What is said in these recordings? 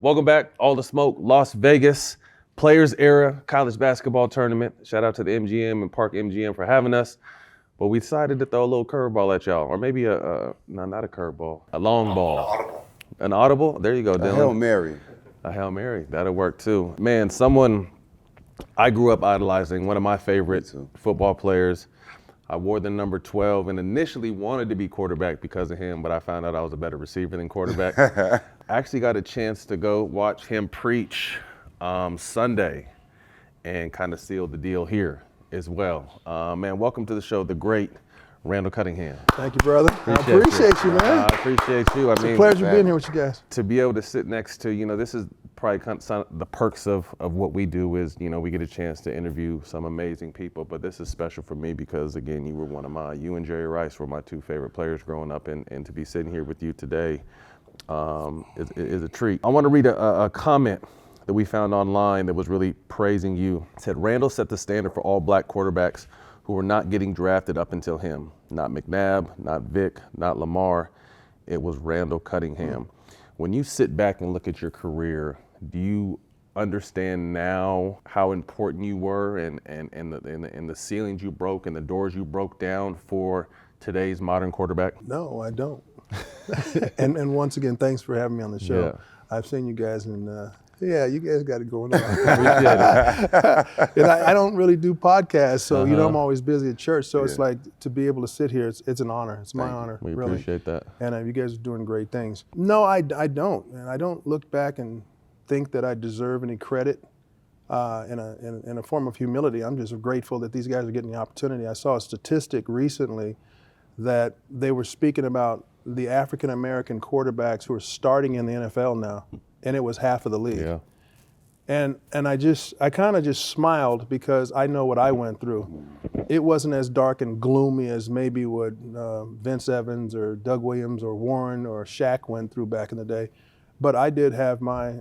Welcome back, All the Smoke, Las Vegas, Players Era College Basketball Tournament. Shout out to the MGM and Park MGM for having us. But we decided to throw a little curveball at y'all, or maybe not a curveball, a long ball. An audible? There you go, Dylan. A Hail Mary. A Hail Mary, that'll work too. Man, someone I grew up idolizing, one of my favorite football players. I wore the number 12 and initially wanted to be quarterback because of him, but I found out I was a better receiver than quarterback. I actually got a chance to go watch him preach Sunday and kind of seal the deal here as well. Man, welcome to the show, the great Randall Cunningham. Thank you, brother. I appreciate you, man. I appreciate you. It's a pleasure being here with you guys. To be able to sit next to, this is probably kind of the perks of what we do is, we get a chance to interview some amazing people, but this is special for me because, again, you and Jerry Rice were my two favorite players growing up, and to be sitting here with you today is a treat. I want to read a comment that we found online that was really praising you. It said, Randall set the standard for all black quarterbacks who were not getting drafted up until him. Not McNabb, not Vic, not Lamar. It was Randall Cunningham. When you sit back and look at your career, do you understand now how important you were and the ceilings you broke and the doors you broke down for today's modern quarterback? No, I don't. and once again, thanks for having me on the show. Yeah. I've seen you guys and you guys got it going on. Appreciate it. And I don't really do podcasts, so I'm always busy at church. So it's like to be able to sit here, it's an honor. It's my honor. We really. appreciate that. And you guys are doing great things. No, I don't. And I don't look back and think that I deserve any credit in a form of humility. I'm just grateful that these guys are getting the opportunity. I saw a statistic recently that they were speaking about the African American quarterbacks who are starting in the NFL now, and it was half of the league. Yeah. And I kind of just smiled because I know what I went through. It wasn't as dark and gloomy as maybe what Vince Evans or Doug Williams or Warren or Shaq went through back in the day. But I did have my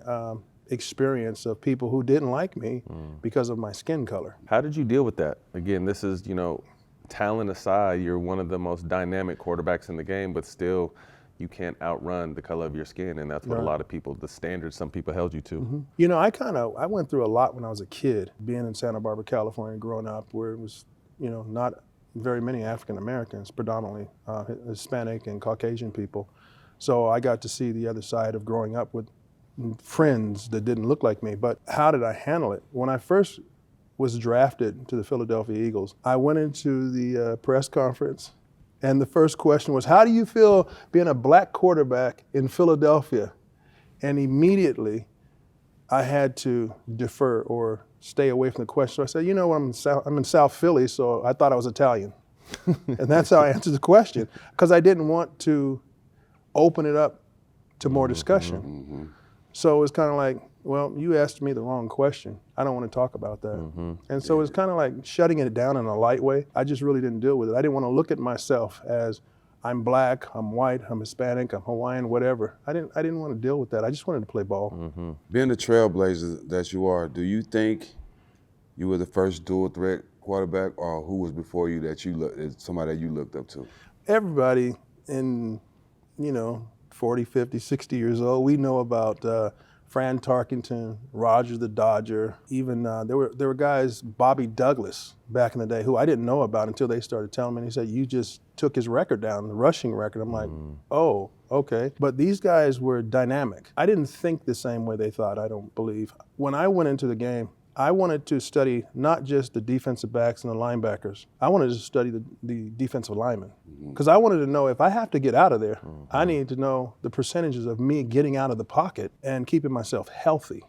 experience of people who didn't like me because of my skin color. How did you deal with that? Again, this is, talent aside, you're one of the most dynamic quarterbacks in the game, but still you can't outrun the color of your skin, and that's what a lot of people, the standards some people held you to. I went through a lot when I was a kid, being in Santa Barbara, California, growing up, where it was, not very many African Americans, predominantly Hispanic and Caucasian people. So I got to see the other side of growing up with friends that didn't look like me. But how did I handle it? When I first was drafted to the Philadelphia Eagles, I went into the press conference, and the first question was, how do you feel being a black quarterback in Philadelphia? And immediately I had to defer or stay away from the question. So I said, I'm in South Philly, so I thought I was Italian. And that's how I answered the question, because I didn't want to open it up to more discussion. So it's kind of like, well, you asked me the wrong question. I don't want to talk about that. And so it's kind of like shutting it down in a light way. I just really didn't deal with it. I didn't want to look at myself as I'm black, I'm white, I'm Hispanic, I'm Hawaiian, whatever. I didn't want to deal with that. I just wanted to play ball. Being the trailblazer that you are, do you think you were the first dual threat quarterback, or who was before you that somebody that you looked up to? Everybody in 40, 50, 60 years old, we know about Fran Tarkenton, Roger the Dodger, even there were guys, Bobby Douglas back in the day, who I didn't know about until they started telling me. And he said, you just took his record down, the rushing record. I'm like, oh, okay. But these guys were dynamic. I didn't think the same way they thought, I don't believe. When I went into the game, I wanted to study not just the defensive backs and the linebackers. I wanted to study the defensive linemen. Because I wanted to know, if I have to get out of there, I need to know the percentages of me getting out of the pocket and keeping myself healthy.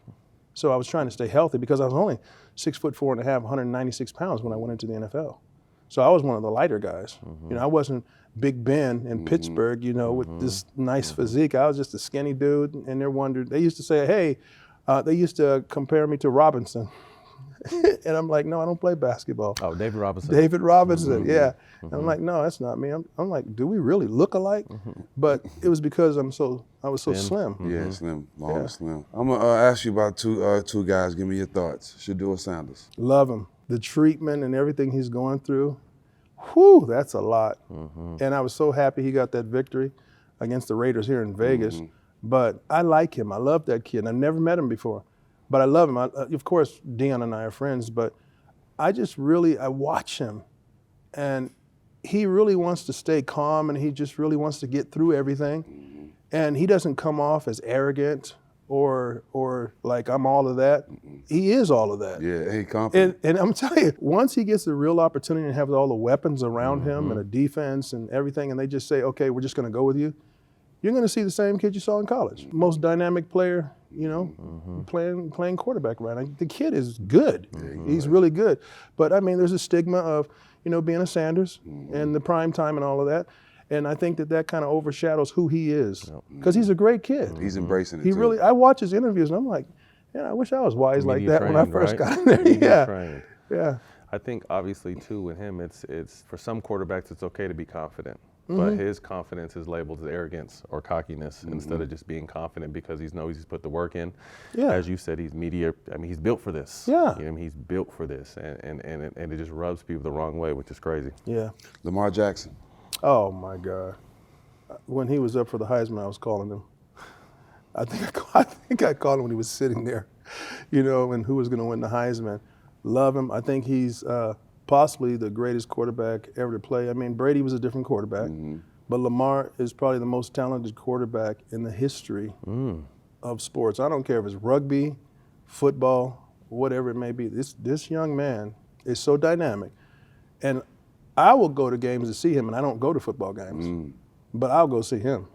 So I was trying to stay healthy because I was only 6'4.5", 196 pounds when I went into the NFL. So I was one of the lighter guys. I wasn't Big Ben in Pittsburgh, with this nice physique. I was just a skinny dude, and they used to say, hey, they used to compare me to Robinson. And I'm like, no, I don't play basketball. Oh, David Robinson. David Robinson, yeah. And I'm like, no, that's not me. I'm like, do we really look alike? But it was because I was so slim. Yeah, slim, long and slim. I'm gonna ask you about two guys. Give me your thoughts. Shedeur Sanders. Love him. The treatment and everything he's going through, whew, that's a lot. And I was so happy he got that victory against the Raiders here in Vegas. But I like him. I love that kid. I've never met him before, but I love him. Of course, Deion and I are friends, but I watch him, and he really wants to stay calm, and he just really wants to get through everything. And he doesn't come off as arrogant or like I'm all of that. He is all of that. Yeah, he confident. And I'm telling you, once he gets the real opportunity to have all the weapons around him and a defense and everything, and they just say, okay, we're just going to go with you, you're going to see the same kid you saw in college. Most dynamic player, playing quarterback right now. The kid is good. He's really good. But, I mean, there's a stigma of, being a Sanders and the prime time and all of that. And I think that kind of overshadows who he is, because he's a great kid. He's embracing it He too. really. I watch his interviews and I'm like, I wish I was wise like that when I first got in there. Media trained. Yeah. I think obviously too with him, it's for some quarterbacks it's okay to be confident, but his confidence is labeled as arrogance or cockiness instead of just being confident because he knows he's put the work in. Yeah. As you said, he's media. I mean, he's built for this. Yeah. He's built for this, and it just rubs people the wrong way, which is crazy. Yeah. Lamar Jackson. Oh my God. When he was up for the Heisman, I was calling him. I think I called him when he was sitting there, and who was going to win the Heisman. Love him. I think he's possibly the greatest quarterback ever to play. I mean, Brady was a different quarterback, but Lamar is probably the most talented quarterback in the history of sports. I don't care if it's rugby, football, whatever it may be. This young man is so dynamic. And I will go to games to see him, and I don't go to football games. But I'll go see him.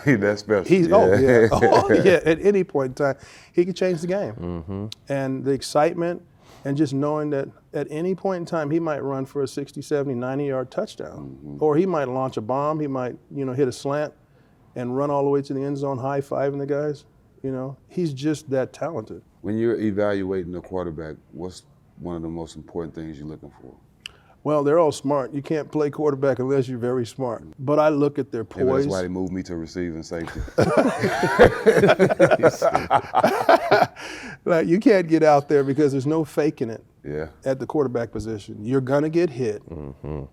That's special. Oh yeah. At any point in time, he could change the game. And the excitement, and just knowing that at any point in time, he might run for a 60, 70, 90-yard touchdown, or he might launch a bomb. He might, hit a slant and run all the way to the end zone, high-fiving the guys. He's just that talented. When you're evaluating a quarterback, what's one of the most important things you're looking for? Well, they're all smart. You can't play quarterback unless you're very smart. But I look at their poise. Maybe that's why they moved me to receiving safety. Like, you can't get out there because there's no faking it Yeah. at the quarterback position. You're going to get hit.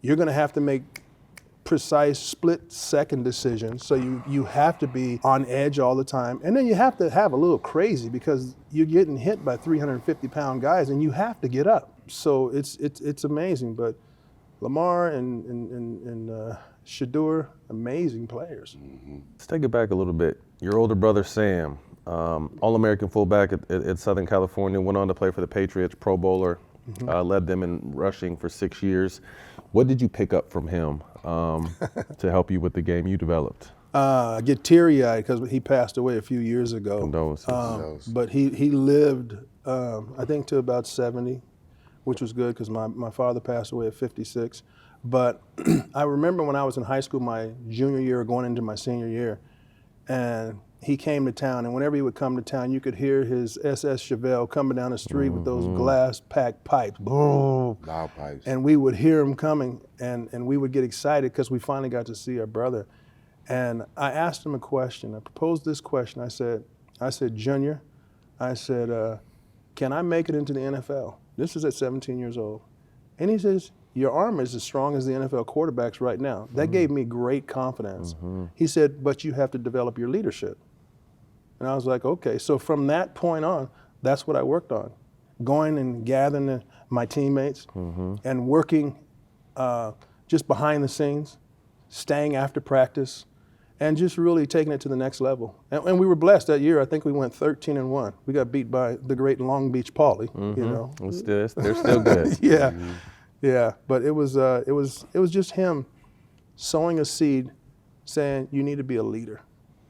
You're going to have to make precise split-second decisions. So you have to be on edge all the time. And then you have to have a little crazy because you're getting hit by 350-pound guys, and you have to get up. So it's amazing. But Lamar and Shedeur, amazing players. Let's take it back a little bit. Your older brother, Sam, All-American fullback at Southern California, went on to play for the Patriots, Pro Bowler, led them in rushing for 6 years. What did you pick up from him to help you with the game you developed? I get teary-eyed because he passed away a few years ago. Condolences. But he lived, I think, to about 70, which was good because my father passed away at 56. But I remember when I was in high school, my junior year, going into my senior year, and he came to town, and whenever he would come to town, you could hear his SS Chevelle coming down the street with those glass-packed pipes. Boom. Loud pipes. And we would hear him coming, and we would get excited because we finally got to see our brother. And I asked him a question. I proposed this question. I said, Junior, can I make it into the NFL? This is at 17 years old. And he says, your arm is as strong as the NFL quarterbacks right now. That gave me great confidence. He said, but you have to develop your leadership. And I was like, okay. So from that point on, that's what I worked on. Going and gathering my teammates and working just behind the scenes, staying after practice, and just really taking it to the next level. And we were blessed that year. I think we went 13-1. We got beat by the great Long Beach Paulie. They're still good. Yeah. But it was just him sowing a seed, saying you need to be a leader.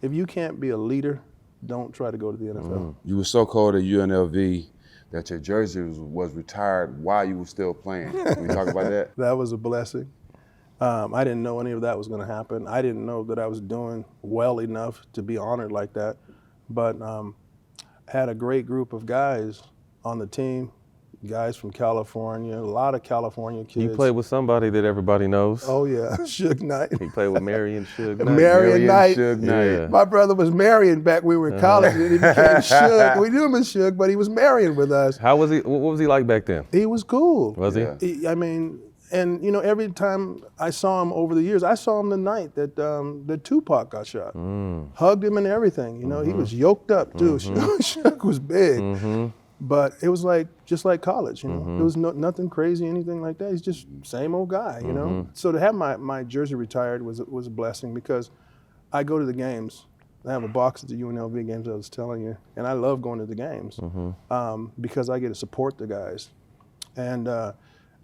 If you can't be a leader, don't try to go to the NFL. You were so cold at UNLV that your jersey was retired while you were still playing. Can we talk about that? That was a blessing. I didn't know any of that was going to happen. I didn't know that I was doing well enough to be honored like that. But had a great group of guys on the team, guys from California, a lot of California kids. You played with somebody that everybody knows. Oh, yeah, Suge Knight. He played with Marion Suge Knight. Marion Knight. Suge Knight. Yeah. My brother was Marion back when we were in college, and he became Suge. We knew him as Suge, but he was Marion with us. How was he? What was he like back then? He was cool. Was he? Yeah. I mean, And you know, every time I saw him over the years, I saw him the night that Tupac got shot. Hugged him and everything. You know, he was yoked up too. Suge was big, but it was like just like college. You know, it was nothing crazy, anything like that. He's just same old guy. You know, so to have my jersey retired was a blessing because I go to the games. I have a box at the UNLV games I was telling you, and I love going to the games because I get to support the guys. And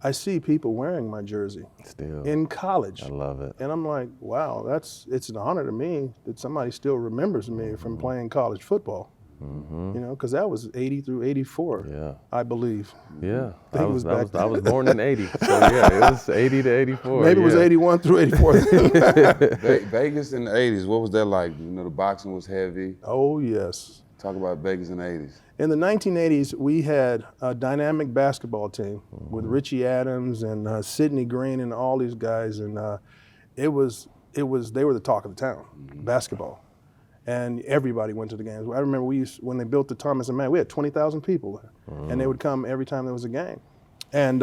I see people wearing my jersey in college. I love it. And I'm like, wow, it's an honor to me that somebody still remembers me from playing college football. You know, because that was 80 through 84, I believe. Yeah, I was born in 80, so yeah, it was 80 to 84. Maybe it was 81 through 84. Vegas in the 80s, what was that like? You know, the boxing was heavy. Oh, yes. Talk about Vegas in the 80s. In the 1980s, we had a dynamic basketball team with Richie Adams and Sidney Green and all these guys, and they were the talk of the town, basketball. And everybody went to the games. I remember when they built the Thomas and Mack, we had 20,000 people there, and they would come every time there was a game. And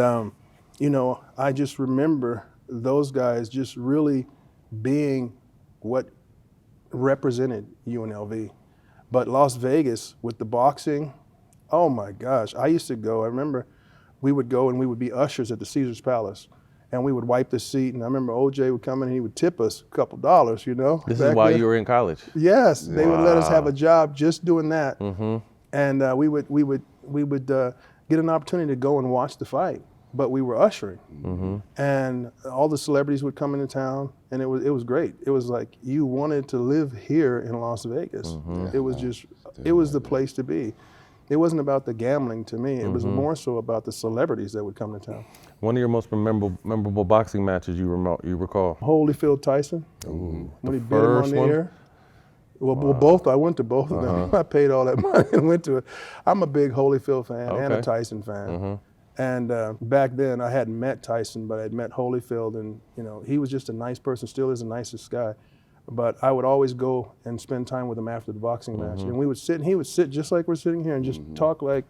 you know, I just remember those guys just really being what represented UNLV. But Las Vegas with the boxing, oh my gosh, I used to go. I remember we would go and we would be ushers at the Caesar's Palace. And we would wipe the seat, and I remember OJ would come in and he would tip us a couple dollars, you know. This is while you were in college? Yes, they would let us have a job just doing that. And we would get an opportunity to go and watch the fight, but we were ushering. And all the celebrities would come into town, and it was great. It was like you wanted to live here in Las Vegas. It was the place to be. It wasn't about the gambling to me. It was more so about the celebrities that would come to town. One of your most memorable boxing matches you recall? Holyfield Tyson. When he beat him on the air. Well, both. I went to both of them. I paid all that money and went to it. I'm a big Holyfield fan and a Tyson fan. And back then, I hadn't met Tyson, but I'd met Holyfield, and you know, he was just a nice person. Still is the nicest guy. But I would always go and spend time with him after the boxing match, and we would sit, and he would sit just like we're sitting here and just talk like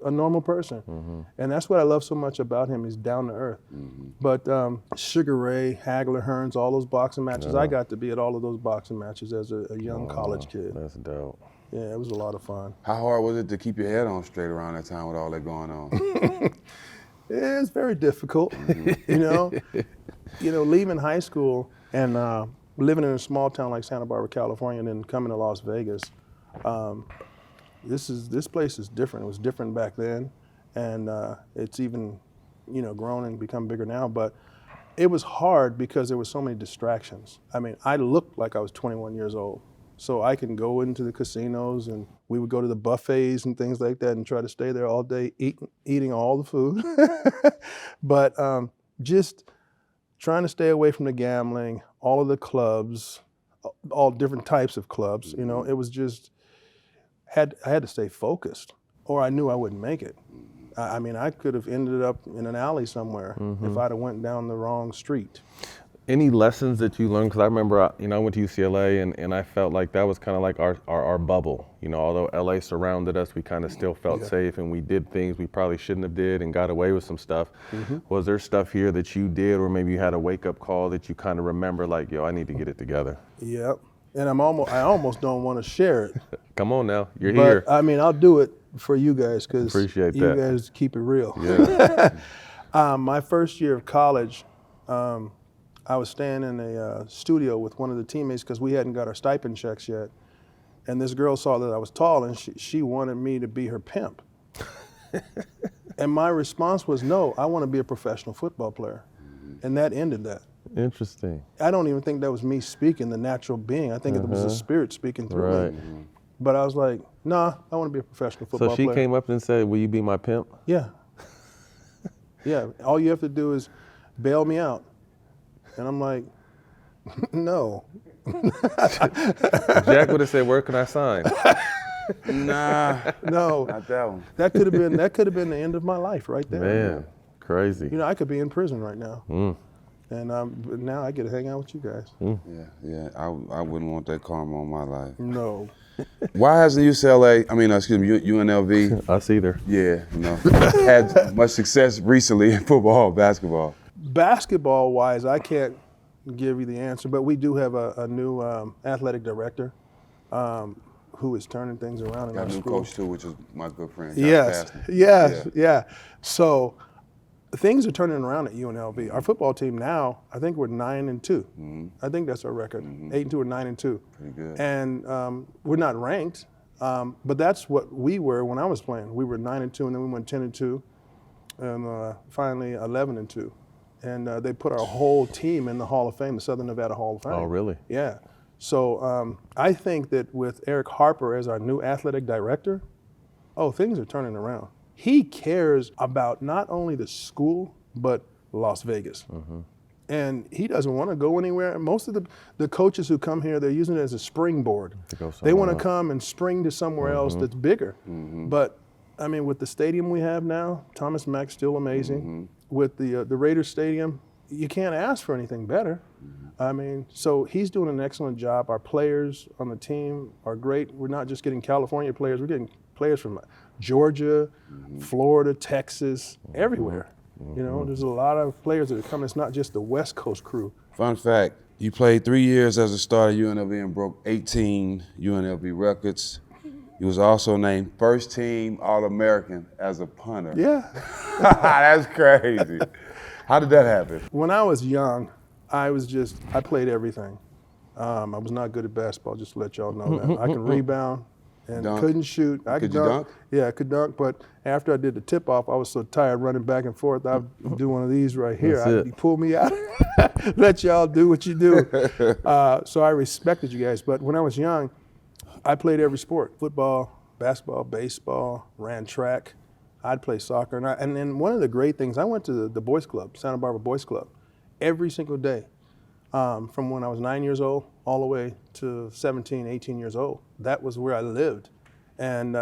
a normal person. And that's what I love so much about him. He's down to earth. But Sugar Ray, Hagler, Hearns, all those boxing matches, I got to be at all of those boxing matches as a young college kid. That's dope. Yeah, it was a lot of fun. How hard was it to keep your head on straight around that time with all that going on? It's very difficult, you know. Leaving high school and living in a small town like Santa Barbara, California, and then coming to Las Vegas, this place is different. It was different back then, and it's even, grown and become bigger now. But it was hard because there were so many distractions. I mean, I looked like I was 21 years old, so I can go into the casinos, and we would go to the buffets and things like that, and try to stay there all day, eating all the food. But just trying to stay away from the gambling, all of the clubs, all different types of clubs, it was just, I had to stay focused, or I knew I wouldn't make it. I mean, I could have ended up in an alley somewhere if I'd have went down the wrong street. Any lessons that you learned? Because I remember, I went to UCLA, and I felt like that was kind of like our bubble. Although LA surrounded us, we kind of still felt safe, and we did things we probably shouldn't have did and got away with some stuff. Was there stuff here that you did, or maybe you had a wake-up call that you kind of remember, like, yo, I need to get it together? Yep. And I almost don't want to share it. Come on now, you're here. I mean, I'll do it for you guys because you guys keep it real. Yeah. My first year of college, I was staying in a studio with one of the teammates because we hadn't got our stipend checks yet. And this girl saw that I was tall, and she wanted me to be her pimp. And my response was, no, I want to be a professional football player. And that ended that. Interesting. I don't even think that was me speaking, the natural being. I think it was the spirit speaking through me. But I was like, nah, I want to be a professional football player. So she came up and said, will you be my pimp? Yeah. Yeah, all you have to do is bail me out. And I'm like, no. Jack would have said, where can I sign? Nah. No. Not that one. That could have been the end of my life right there. Man, crazy. I could be in prison right now. And but now I get to hang out with you guys. Yeah. I wouldn't want that karma on my life. No. Why hasn't UNLV? Us either. Yeah, had much success recently in football, basketball? Basketball-wise, I can't give you the answer, but we do have a new athletic director who is turning things around in Got our a new school. coach too, which is my good friend. Yes, Pastor. yes, Yeah. yeah. So things are turning around at UNLV. Our football team now, I think we're 9-2. I think that's our record, 8-2 or 9-2. Pretty good. And we're not ranked, but that's what we were when I was playing. We were 9-2, and then we went 10-2, and finally 11-2. And they put our whole team in the Hall of Fame, the Southern Nevada Hall of Fame. Oh, really? Yeah. So I think that with Eric Harper as our new athletic director, things are turning around. He cares about not only the school, but Las Vegas. And he doesn't want to go anywhere. Most of the coaches who come here, they're using it as a springboard. They want to come and spring to somewhere else that's bigger. But, I mean, with the stadium we have now, Thomas Mack's still amazing. With the Raiders Stadium, you can't ask for anything better. I mean, so he's doing an excellent job. Our players on the team are great. We're not just getting California players, we're getting players from Georgia, Florida, Texas, everywhere. You know, there's a lot of players that are coming. It's not just the West Coast crew. Fun fact, you played 3 years as a starter at UNLV and broke 18 UNLV records. He was also named first team All-American as a punter. Yeah. That's crazy. How did that happen? When I was young, I played everything. I was not good at basketball, just to let y'all know that. I can rebound and Dunk. couldn't shoot. I Could you dunk? Yeah, I could dunk, but after I did the tip-off, I was so tired running back and forth, I'd do one of these right here. That's He'd pull me out, let y'all do what you do. So I respected you guys. But when I was young, I played every sport: football, basketball, baseball, ran track. I'd play soccer. And then one of the great things, I went to the boys club, Santa Barbara Boys Club, every single day. From when I was 9 years old all the way to 17, 18 years old. That was where I lived. And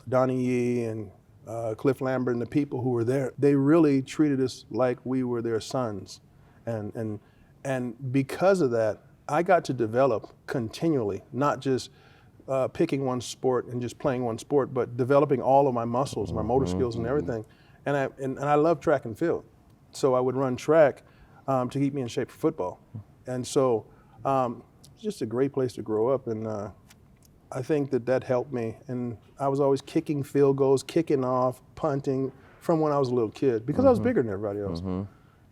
Donnie Yee and Cliff Lambert and the people who were there, they really treated us like we were their sons. And because of that, I got to develop continually, not just picking one sport and just playing one sport, but developing all of my muscles, my motor skills and everything. And I love track and field. So I would run track to keep me in shape for football. And so it's just a great place to grow up. And I think that helped me. And I was always kicking field goals, kicking off, punting from when I was a little kid because I was bigger than everybody else.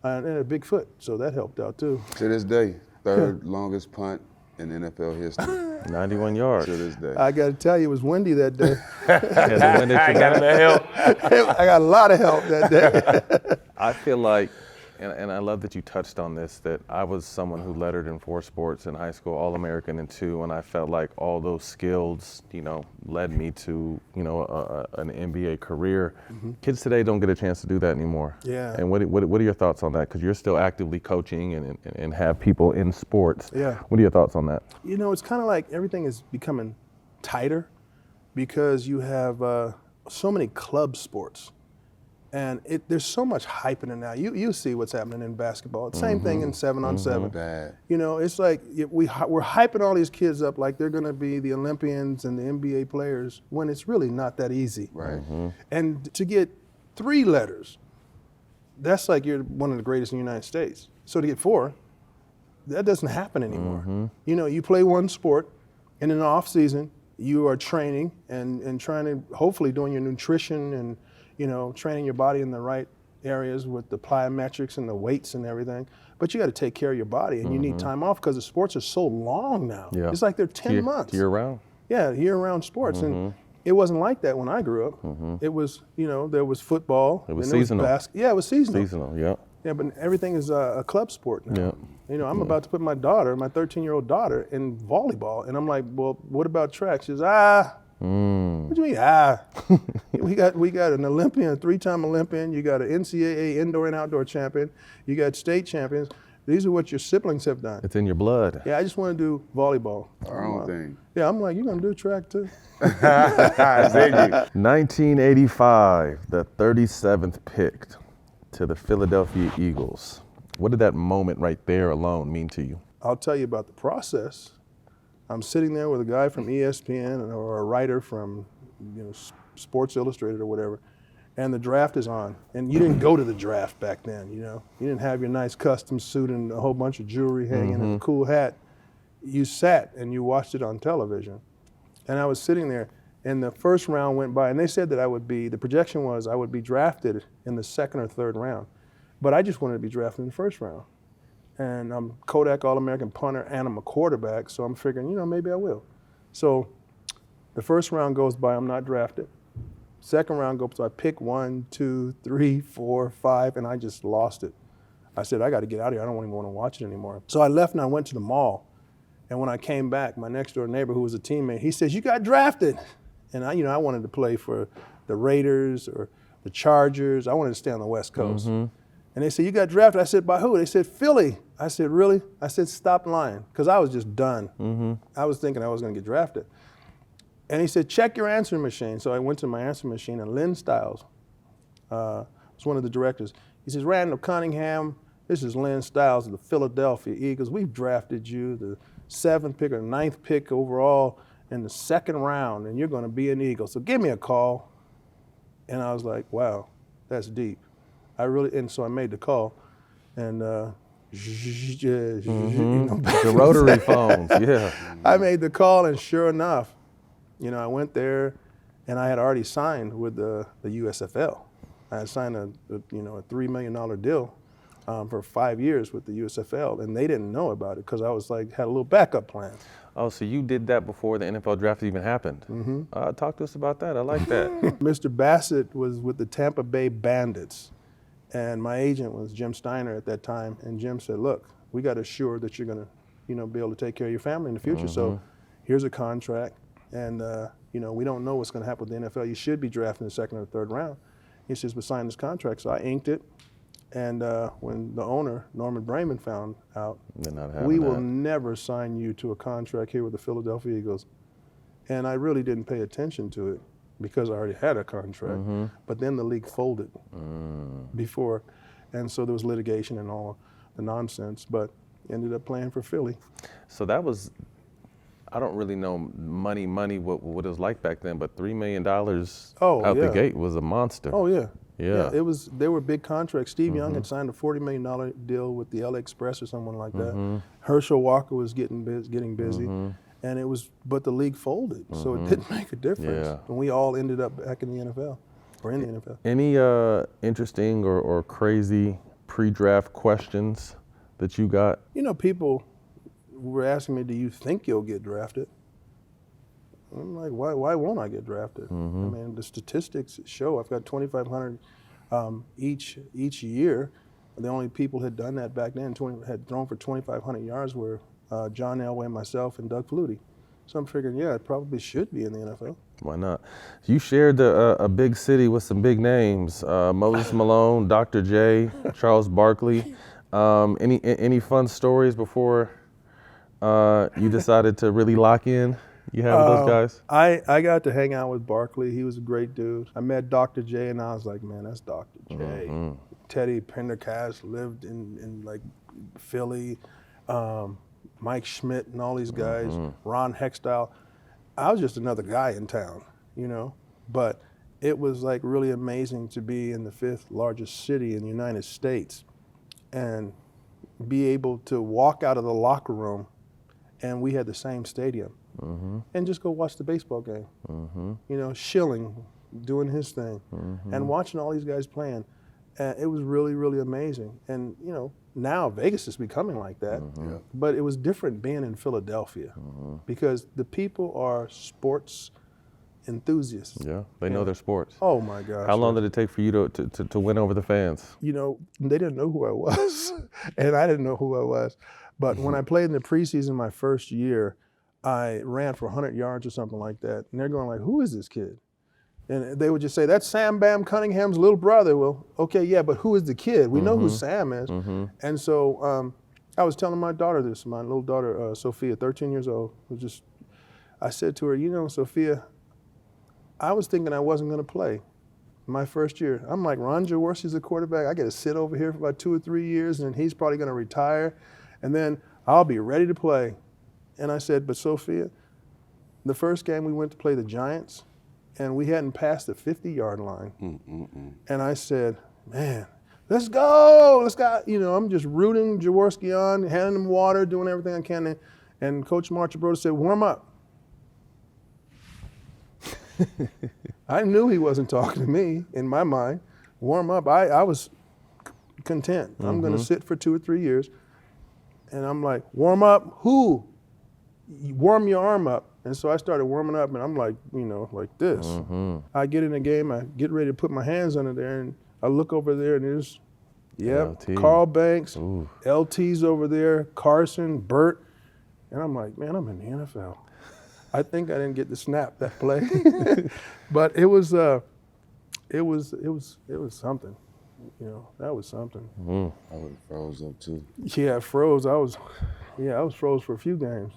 And a big foot, so that helped out too. To this day, third longest punt in NFL history. 91 yards. To this day. I got to tell you, it was windy that day. I got help. I got a lot of help that day. I feel like, and I love that you touched on this, that I was someone who lettered in 4 sports in high school, All-American in 2, and I felt like all those skills, led me to, an NBA career. Kids today don't get a chance to do that anymore. Yeah. And what are your thoughts on that? Because you're still actively coaching and have people in sports. Yeah. What are your thoughts on that? It's kind of like everything is becoming tighter because you have so many club sports. And there's so much hype in it now. You see what's happening in basketball. It's same thing in 7-on-7. Bad. It's like we're hyping all these kids up like they're going to be the Olympians and the NBA players when it's really not that easy. Right. And to get 3 letters, that's like you're one of the greatest in the United States. So to get 4, that doesn't happen anymore. You play one sport, and in the off season, you are training and trying to hopefully doing your nutrition and training your body in the right areas with the plyometrics and the weights and everything. But you got to take care of your body, and you need time off because the sports are so long now. Yeah. It's like they're 10 months. Year round. Yeah, year-round sports. And it wasn't like that when I grew up. It was, there was football. It was and seasonal. Yeah, it was seasonal. Seasonal, yeah. Yeah, but everything is a club sport now. Yeah. I'm about to put my 13-year-old daughter in volleyball, and I'm like, well, what about track? She says, what do you mean, we got an Olympian, a 3-time Olympian. You got an NCAA indoor and outdoor champion. You got state champions. These are what your siblings have done. It's in your blood. Yeah, I just want to do volleyball. Our own thing. Yeah, I'm like, you're going to do track too? It's in you. 1985, the 37th pick to the Philadelphia Eagles. What did that moment right there alone mean to you? I'll tell you about the process. I'm sitting there with a guy from ESPN or a writer from Sports Illustrated or whatever, and the draft is on. And you didn't go to the draft back then, you know. You didn't have your nice custom suit and a whole bunch of jewelry hanging and a cool hat. You sat and you watched it on television. And I was sitting there, and the first round went by, and they said that the projection was I would be drafted in the second or third round. But I just wanted to be drafted in the first round. And I'm Kodak All-American punter, and I'm a quarterback, so I'm figuring, you know, maybe I will. So the first round goes by, I'm not drafted. Second round goes by, I pick 1, 2, 3, 4, 5, and I just lost it. I said, I got to get out of here. I don't even want to watch it anymore. So I left and I went to the mall. And when I came back, my next door neighbor, who was a teammate, he says, you got drafted. And I wanted to play for the Raiders or the Chargers. I wanted to stay on the West Coast. And they said, you got drafted? I said, by who? They said, Philly. I said, really? I said, stop lying, because I was just done. I was thinking I was going to get drafted. And he said, check your answering machine. So I went to my answering machine, and Lynn Stiles was one of the directors. He says, Randall Cunningham, this is Lynn Stiles of the Philadelphia Eagles. We've drafted you the 7th pick or 9th pick overall in the second round, and you're going to be an Eagle. So give me a call. And I was like, wow, that's deep. And so I made the call, and The rotary phones, yeah. I made the call, and sure enough, you know, I went there, and I had already signed with the USFL. I had signed a $3 million deal for 5 years with the USFL, and they didn't know about it because I was like had a little backup plan. Oh, so you did that before the NFL draft even happened. Talk to us about that. I like that. Mr. Bassett was with the Tampa Bay Bandits, and my agent was Jim Steiner at that time. And Jim said, "Look, we got to assure that you're going to, be able to take care of your family in the future. So here's a contract, and we don't know what's going to happen with the NFL. You should be drafted in the second or third round." He says, "But sign this contract." So I inked it. And when the owner, Norman Brayman, found out, we will never sign you to a contract here with the Philadelphia Eagles. And I really didn't pay attention to it because I already had a contract. But then the league folded before. And so there was litigation and all the nonsense, but ended up playing for Philly. So that was, I don't really know money, what it was like back then, but $3 million the gate was a monster. Oh, yeah. Yeah. They were big contracts. Steve Young had signed a $40 million deal with the LA Express or someone like that. Herschel Walker was getting busy. And but the league folded, so it didn't make a difference. Yeah. And we all ended up back in the NFL, or in the NFL. Any interesting or crazy pre-draft questions that you got? People were asking me, do you think you'll get drafted? I'm like, why won't I get drafted? I mean, the statistics show I've got 2,500 each year. The only people had done that back then, had thrown for 2,500 yards were John Elway, myself, and Doug Flutie. So I'm figuring, I probably should be in the NFL. Why not? You shared a big city with some big names: Moses Malone, Dr. J, Charles Barkley. Any fun stories before you decided to really lock in? You have those guys? I got to hang out with Barkley. He was a great dude. I met Dr. J, and I was like, man, that's Dr. J. Teddy Pendergast lived in like Philly. Mike Schmidt and all these guys. Ron Hextile. I was just another guy in town, But it was like really amazing to be in the 5th largest city in the United States and be able to walk out of the locker room, and we had the same stadium. And just go watch the baseball game. Schilling doing his thing, and watching all these guys playing. It was really, really amazing. And now Vegas is becoming like that, but it was different being in Philadelphia because the people are sports enthusiasts. Yeah, they know their sports. Oh my gosh! How long did it take for you to win over the fans? They didn't know who I was, and I didn't know who I was. But when I played in the preseason my first year, I ran for 100 yards or something like that. And they're going like, who is this kid? And they would just say, that's Sam Bam Cunningham's little brother. Well, okay, yeah, but who is the kid? We know who Sam is. And so I was telling my daughter this, my little daughter, Sophia, 13 years old. I said to her, Sophia, I was thinking I wasn't going to play my first year. I'm like, Ron Jaworski's the quarterback. I got to sit over here for about 2 or 3 years, and he's probably going to retire. And then I'll be ready to play. And I said, but Sophia, the first game we went to play the Giants, and we hadn't passed the 50-yard line. And I said, man, let's go. I'm just rooting Jaworski on, handing him water, doing everything I can. And Coach Marchibroda said, warm up. I knew he wasn't talking to me in my mind. Warm up. I was content. I'm going to sit for 2 or 3 years. And I'm like, warm up? Who? Warm your arm up. And so I started warming up, and I'm like, like this. I get in the game, I get ready to put my hands under there, and I look over there, and there's, Carl Banks, LT's over there, Carson, Burt. And I'm like, man, I'm in the NFL. I think I didn't get to snap that play. But it was something. That was something. I would have froze up too. Yeah, I froze. I was froze for a few games.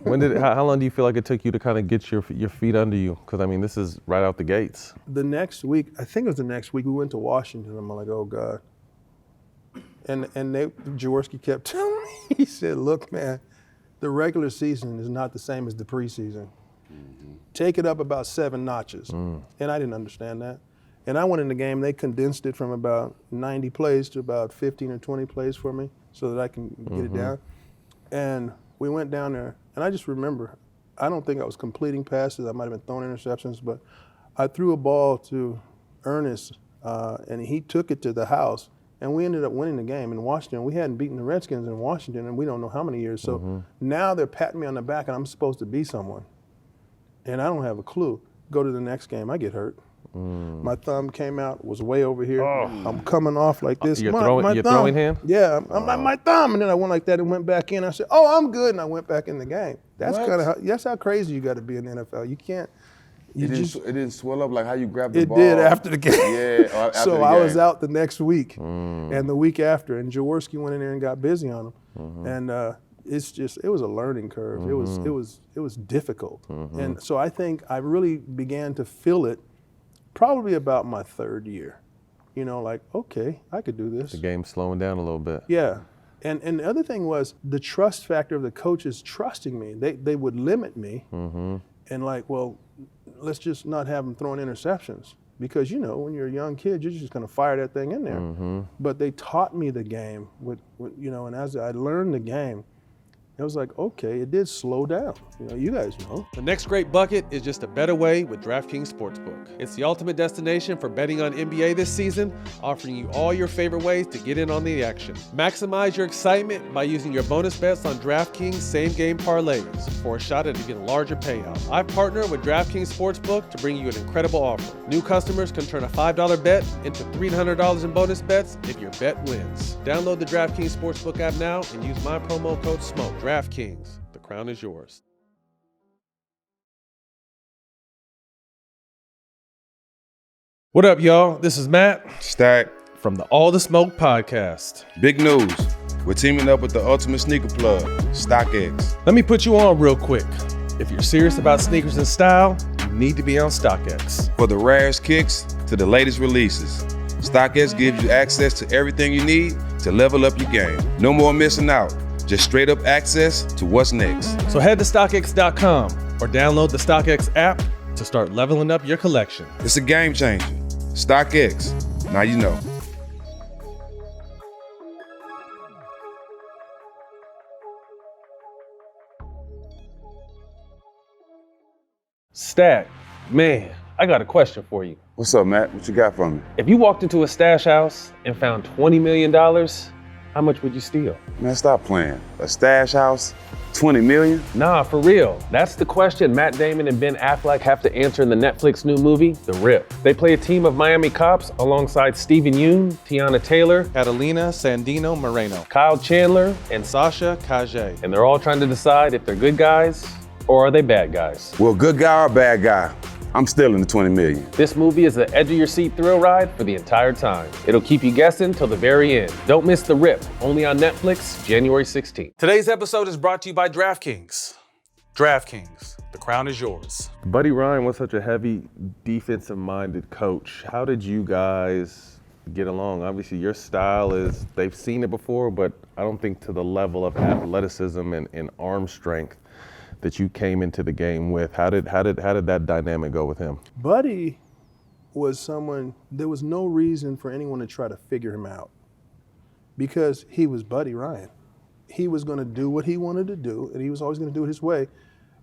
How long do you feel like it took you to kind of get your feet under you? Because, I mean, this is right out the gates. The next week, I think it was the next week, we went to Washington. I'm like, oh, God. And Jaworski kept telling me, he said, look, man, the regular season is not the same as the preseason. Take it up about 7 notches. And I didn't understand that. And I went in the game, they condensed it from about 90 plays to about 15 or 20 plays for me so that I can get it down. And we went down there, and I just remember, I don't think I was completing passes. I might have been throwing interceptions, but I threw a ball to Ernest, and he took it to the house, and we ended up winning the game in Washington. We hadn't beaten the Redskins in Washington, and we don't know how many years. So now they're patting me on the back, and I'm supposed to be someone. And I don't have a clue. Go to the next game, I get hurt. My thumb came out, was way over here. I'm coming off like this. Your throwing hand? Yeah, my thumb, and then I went like that and went back in. I said, oh, I'm good, and I went back in the game. That's how crazy you got to be in the NFL. You can't. It didn't swell up like how you grabbed the ball? It did after the game. Yeah, after so the game. I was out the next week and the week after, and Jaworski went in there and got busy on him. And it was a learning curve. It was difficult. And so I think I really began to feel it probably about my 3rd year. Like, okay, I could do this. The game's slowing down a little bit. Yeah. And the other thing was the trust factor of the coaches trusting me. They would limit me and like, well, let's just not have them throwing interceptions. Because, when you're a young kid, you're just going to fire that thing in there. But they taught me the game, and as I learned the game, it was like, okay, it did slow down. You guys know. The next great bucket is just a better way with DraftKings Sportsbook. It's the ultimate destination for betting on NBA this season, offering you all your favorite ways to get in on the action. Maximize your excitement by using your bonus bets on DraftKings same-game parlays for a shot at even larger payout. I partner with DraftKings Sportsbook to bring you an incredible offer. New customers can turn a $5 bet into $300 in bonus bets if your bet wins. Download the DraftKings Sportsbook app now and use my promo code SMOKE. DraftKings, the crown is yours. What up, y'all? This is Matt Stak. from the All the Smoke podcast. Big news. We're teaming up with the ultimate sneaker plug, StockX. Let me put you on real quick. If you're serious about sneakers and style, you need to be on StockX. For the rarest kicks to the latest releases, StockX gives you access to everything you need to level up your game. No more missing out. Just straight up access to what's next. So head to StockX.com or download the StockX app to start leveling up your collection. It's a game changer. StockX. Now you know. Stak, man, I got a question for you. What's up, Matt? What you got for me? If you walked into a stash house and found $20 million, how much would you steal? Man, stop playing. A stash house? 20 million? Nah, for real. That's the question Matt Damon and Ben Affleck have to answer in the Netflix new movie, The Rip. They play a team of Miami cops alongside Steven Yeun, Tiana Taylor, Catalina Sandino Moreno, Kyle Chandler, and Sasha Kajay. and they're all trying to decide if they're good guys or are they bad guys. Well, good guy or bad guy? I'm still in the 20 million. This movie is an edge-of-your-seat thrill ride for the entire time. It'll keep you guessing till the very end. Don't miss The Rip, only on Netflix, January 16th. Today's episode is brought to you by DraftKings. DraftKings, the crown is yours. Buddy Ryan was such a heavy defensive-minded coach. How did you guys get along? Obviously, your style is, they've seen it before, but I don't think to the level of athleticism and arm strength that you came into the game with? How did that dynamic go with him? Buddy was someone, there was no reason for anyone to try to figure him out because he was Buddy Ryan. He was going to do what he wanted to do, and he was always going to do it his way,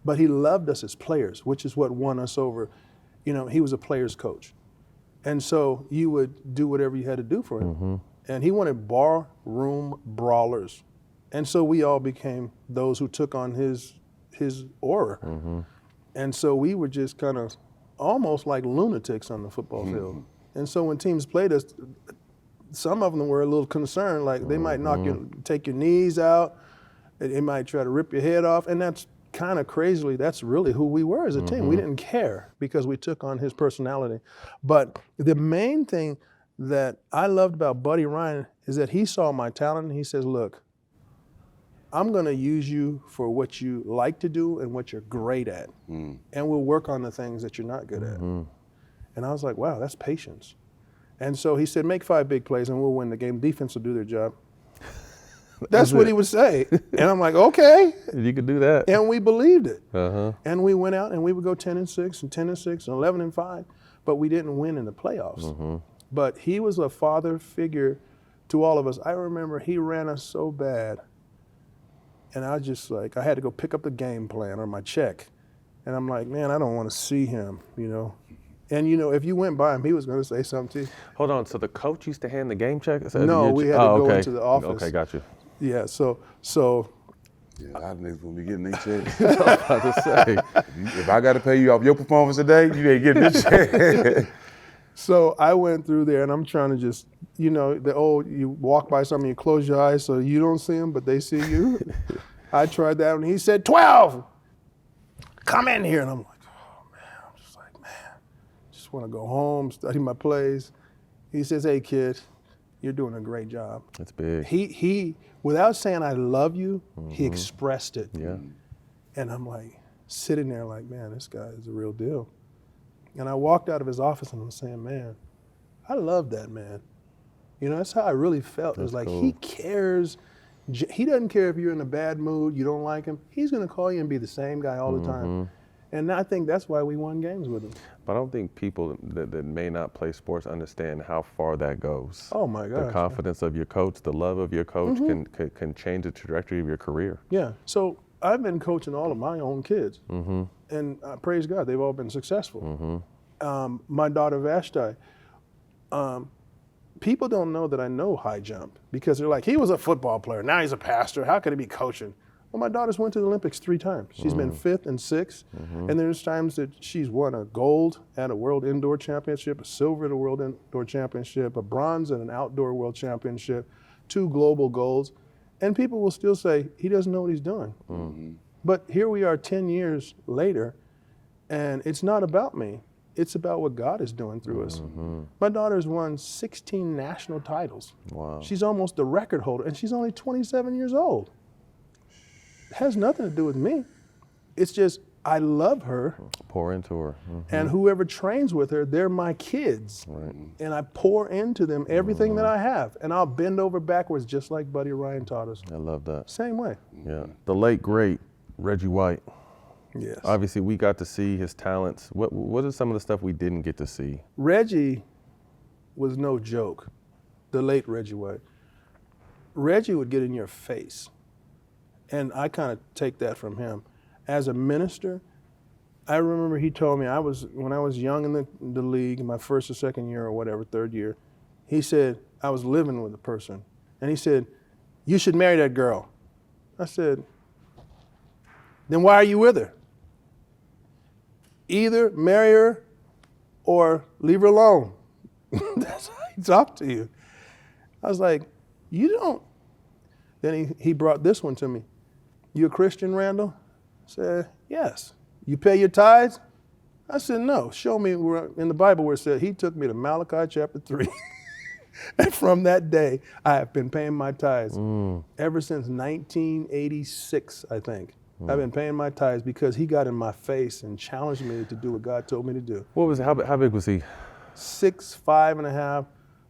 but he loved us as players, which is what won us over. You know, he was a player's coach. And so you would do whatever you had to do for him. Mm-hmm. And he wanted bar room brawlers. And so we all became those who took on his aura. Mm-hmm. And so we were just kind of almost like lunatics on the football field. And so when teams played us, some of them were a little concerned, like they might take your knees out, they might try to rip your head off, and that's kind of crazily, that's really who we were as a team. We didn't care because we took on his personality. But the main thing that I loved about Buddy Ryan is that he saw my talent and he says, look, I'm going to use you for what you like to do and what you're great at. And we'll work on the things that you're not good at. And I was like, wow, that's patience. And so he said, make 5 big plays and we'll win the game. Defense will do their job. That's what he would say. And I'm like, okay. You could do that. And we believed it. Uh-huh. And we went out and we would go 10-6 and 10-6 and 11-5, but we didn't win in the playoffs. But he was a father figure to all of us. I remember he ran us so bad. And I was just like, I had to go pick up the game plan or my check. And I'm like, man, I don't want to see him, you know. And, you know, if you went by him, he was going to say something to you. Hold on, so the coach used to hand the game check? No, we had to go into the office. Okay, got you. Yeah, so Yeah, a lot of niggas gonna be getting these checks. I was about to say. If I gotta pay you off your performance today, you ain't getting this check. So I went through there and I'm trying to just, you know, you walk by something, you close your eyes so you don't see them, but they see you. I tried that and he said, 12, come in here. And I'm like, oh man, I'm just like, man, just want to go home, study my plays. He says, hey kid, you're doing a great job. That's big. He without saying I love you, he expressed it. Yeah. And I'm like, sitting there like, man, this guy is the real deal. And I walked out of his office and I'm saying, man, I love that man. You know, that's how I really felt. It was like, cool. He cares. He doesn't care if you're in a bad mood, you don't like him. He's going to call you and be the same guy all the time. And I think that's why we won games with him. But I don't think people that may not play sports understand how far that goes. Oh my gosh. The confidence of your coach, the love of your coach can change the trajectory of your career. Yeah. So I've been coaching all of my own kids. And praise God, they've all been successful. My daughter Vashti, people don't know that I know high jump because they're like, he was a football player, now he's a pastor, how could he be coaching? Well, my daughter's went to the Olympics 3 times. She's been 5th and 6th, and there's times that she's won a gold at a World Indoor Championship, a silver at a World Indoor Championship, a bronze at an Outdoor World Championship, 2 global golds, and people will still say, he doesn't know what he's doing. But here we are 10 years later, and it's not about me. It's about what God is doing through us. My daughter's won 16 national titles. Wow. She's almost the record holder, and she's only 27 years old. It has nothing to do with me. It's just, I love her. Pour into her. And whoever trains with her, they're my kids. Right. And I pour into them everything that I have. And I'll bend over backwards just like Buddy Ryan taught us. I love that. Same way. Yeah. The late, great Reggie White. Yes. Obviously, we got to see his talents. What is some of the stuff we didn't get to see? Reggie was no joke, the late Reggie White. Reggie would get in your face. And I kind of take that from him. As a minister, I remember he told me, when I was young in the league, my first or second year or whatever, 3rd year, he said, I was living with a person. And he said, you should marry that girl. I said, then why are you with her? Either marry her or leave her alone. That's how he talked to you. I was like, you don't. Then he brought this one to me. You a Christian, Randall? I said, yes. You pay your tithes? I said, no. Show me where, in the Bible where it said, he took me to Malachi chapter 3. And from that day, I have been paying my tithes. Ever since 1986, I think. I've been paying my tithes because he got in my face and challenged me to do what God told me to do. What was how big was he? 6'5.5",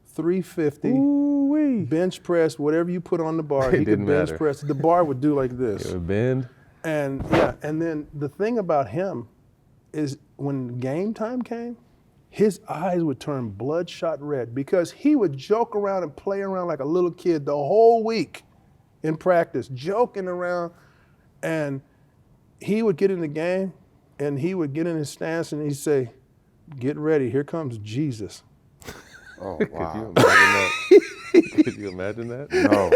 350. Ooh-wee. Bench press, whatever you put on the bar, It he could didn't bench matter. press. The bar would do like this. It would bend. And then the thing about him is when game time came, his eyes would turn bloodshot red because he would joke around and play around like a little kid the whole week in practice, joking around. And he would get in the game and he would get in his stance and he'd say, "Get ready, here comes Jesus." Oh, wow. Could you imagine that? No.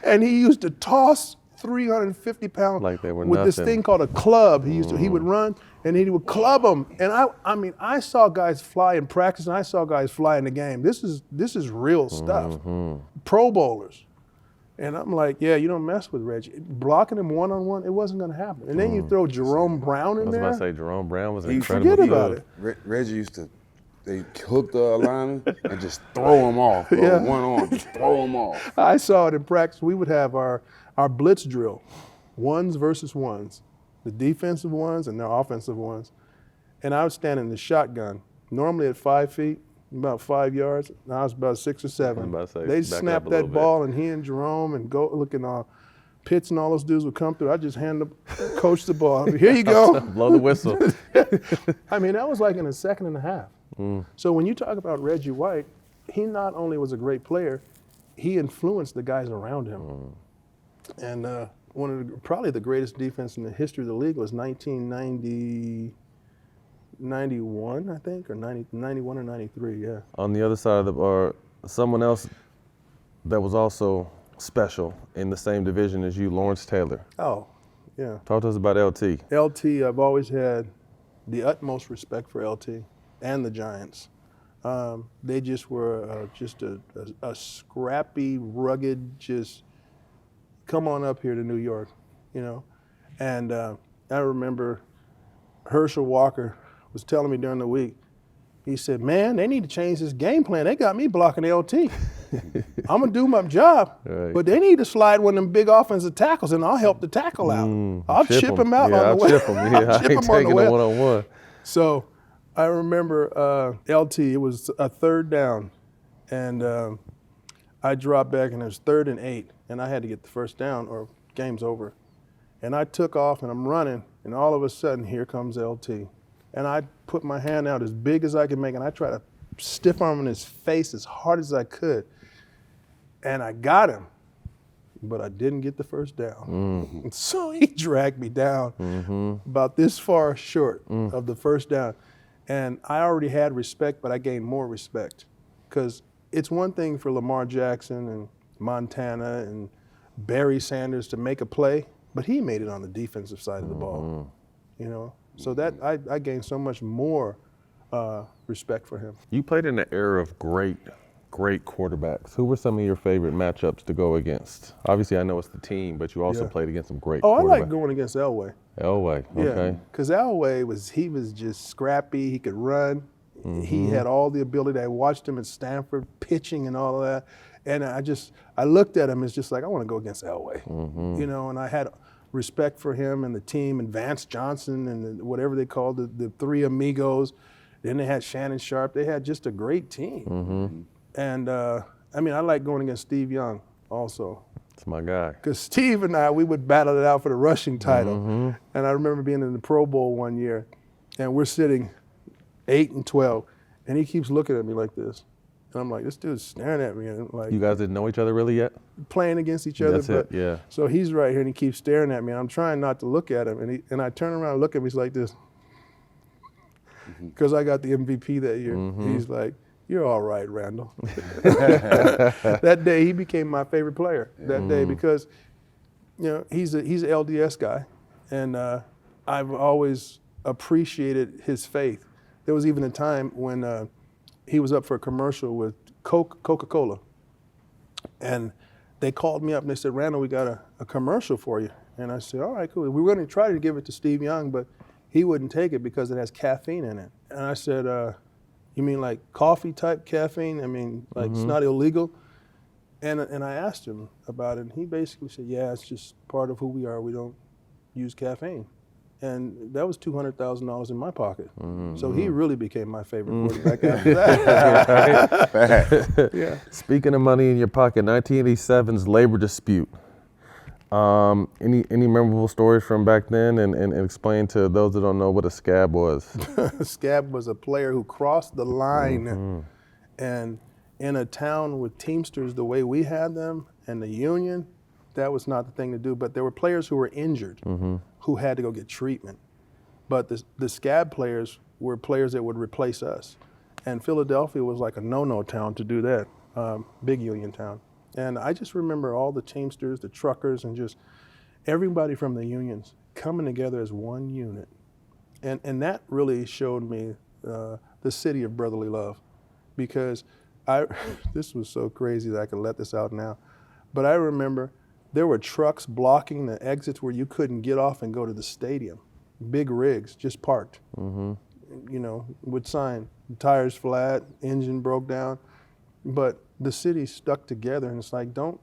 And he used to toss 350 pounds Like they were with this nothing. thing called a club. He would run and he would club them. And I mean, I saw guys fly in practice and I saw guys fly in the game. This is real stuff. Pro bowlers. And I'm like, yeah, you don't mess with Reggie. Blocking him one-on-one, it wasn't going to happen. And then you throw Jerome Brown in I was there. about to say You Jerome Brown was Forget incredible. forget about too. it. Reggie used to, they hook the lineman and just throw him off, bro. Yeah. One arm, just throw him off. I saw it in practice. We would have our blitz drill, ones versus ones, the defensive ones and the offensive ones. And I would stand in the shotgun, normally at 5 feet, about 5 yards. And I was about 6 or 7. I'm about to say, They'd back snap up a little that bit. ball, and he and Jerome and go looking Pitts and all those dudes would come through. I just hand the coach the ball. Here you go. Blow the whistle. I mean, that was like in a second and a half. So when you talk about Reggie White, he not only was a great player, he influenced the guys around him. And one of probably the greatest defense in the history of the league was 1991, I think, or 91 or 93, yeah. On the other side of or someone else that was also special in the same division as you, Lawrence Taylor. Oh, yeah. Talk to us about LT. LT, I've always had the utmost respect for LT and the Giants. They just were just a scrappy, rugged, just come on up here to New York, you know. And I remember Herschel Walker was telling me during the week, he said, "Man, they need to change this game plan. They got me blocking LT. I'm going to do my job, Right. but they need to slide one of them big offensive tackles, and I'll help the tackle out. I'll chip him out Yeah, on I'll the way. chip him. Yeah, I'll I chip ain't him on the taking way." a one-on-one. So I remember LT, it was a third down, and I dropped back, and it was 3rd and 8, and I had to get the first down or game's over. And I took off, and I'm running, and all of a sudden, here comes LT. And I put my hand out as big as I could make, and I tried to stiff arm in his face as hard as I could. And I got him, but I didn't get the first down. And so he dragged me down about this far short of the first down. And I already had respect, but I gained more respect. Because it's one thing for Lamar Jackson and Montana and Barry Sanders to make a play, but he made it on the defensive side of the ball, you know? So that I gained so much more respect for him. You played in an era of great quarterbacks. Who were some of your favorite matchups to go against? Obviously, I know it's the team, but you also Yeah. played against some great Oh, I quarterbacks. like going against Elway. Elway, Yeah, okay. because Elway was just scrappy. He could run. He had all the ability. I watched him at Stanford pitching and all of that, and I looked at him as just like I want to go against Elway, you know. And I had respect for him and the team and Vance Johnson and whatever they called the three amigos. Then they had Shannon Sharp. They had just a great team. And I mean, I like going against Steve Young also. It's my guy. Because Steve and we would battle it out for the rushing title. And I remember being in the Pro Bowl one year, and we're sitting 8 and 12, and he keeps looking at me like this. And I'm like, this dude's staring at me, and like You guys didn't know each other really yet? playing against each other. That's it, but yeah. So he's right here, and he keeps staring at me, and I'm trying not to look at him. And I turn around and look at him, he's like this. Because I got the MVP that year. He's like, "You're all right, Randall." That day, he became my favorite player that day because, you know, he's an LDS guy, and I've always appreciated his faith. There was even a time when he was up for a commercial with Coca-Cola, and they called me up and they said, "Randall, we got a commercial for you." And I said, "All right, cool." We were going to try to give it to Steve Young, but he wouldn't take it because it has caffeine in it. And I said, "You mean like coffee type caffeine? I mean, like it's not illegal?" And I asked him about it, and he basically said, "Yeah, it's just part of who we are. We don't use caffeine." And that was $200,000 in my pocket. So he really became my favorite quarterback after that. Yeah. Speaking of money in your pocket, 1987's labor dispute. Any memorable stories from back then, and explain to those that don't know what a scab was. Scab was a player who crossed the line, and in a town with Teamsters the way we had them and the union, that was not the thing to do. But there were players who were injured who had to go get treatment. But the scab players were players that would replace us. And Philadelphia was like a no-no town to do that, big union town. And I just remember all the Teamsters, the truckers, and just everybody from the unions coming together as one unit. And that really showed me the city of brotherly love, because this was so crazy that I could let this out now. But I remember there were trucks blocking the exits where you couldn't get off and go to the stadium. Big rigs just parked, with sign, tires flat, engine broke down. But the city stuck together, and it's like, don't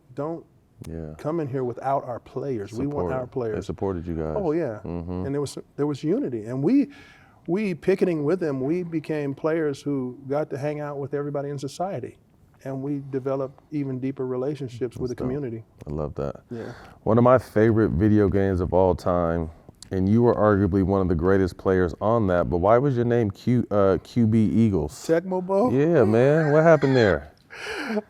come in here without our players. We want our players. They supported you guys. Oh yeah, and there was unity, and we picketing with them, we became players who got to hang out with everybody in society, and we developed even deeper relationships with the community. I love that. Yeah. One of my favorite video games of all time, and you were arguably one of the greatest players on that, but why was your name QB Eagles? Tecmo Bowl? Yeah, man. What happened there?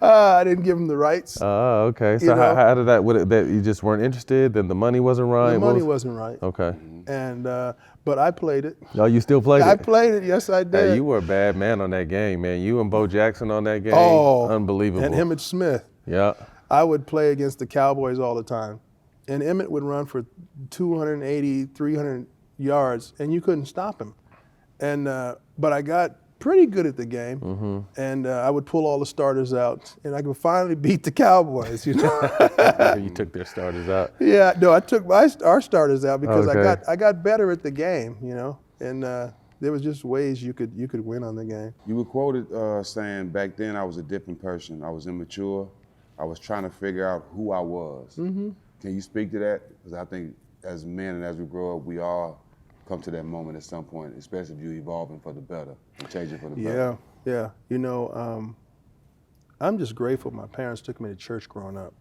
I didn't give them the rights. Oh, okay. So how did that you just weren't interested, then the money wasn't right? The money wasn't right. Okay. And but I played it. Oh, you still played it? I played it, yes I did. Hey, you were a bad man on that game, man. You and Bo Jackson on that game, unbelievable. And Emmitt Smith. Yeah. I would play against the Cowboys all the time. And Emmitt would run for 280, 300 yards, and you couldn't stop him. And but I got pretty good at the game, and I would pull all the starters out, and I could finally beat the Cowboys. You took their starters out. Yeah, no, I took our starters out because Okay. I got better at the game, and there was just ways you could win on the game. You were quoted saying, back then I was a different person. I was immature. I was trying to figure out who I was. Can you speak to that? Because I think as men and as we grow up, we all come to that moment at some point, especially if you're evolving for the better and changing for the better. Yeah. I'm just grateful my parents took me to church growing up,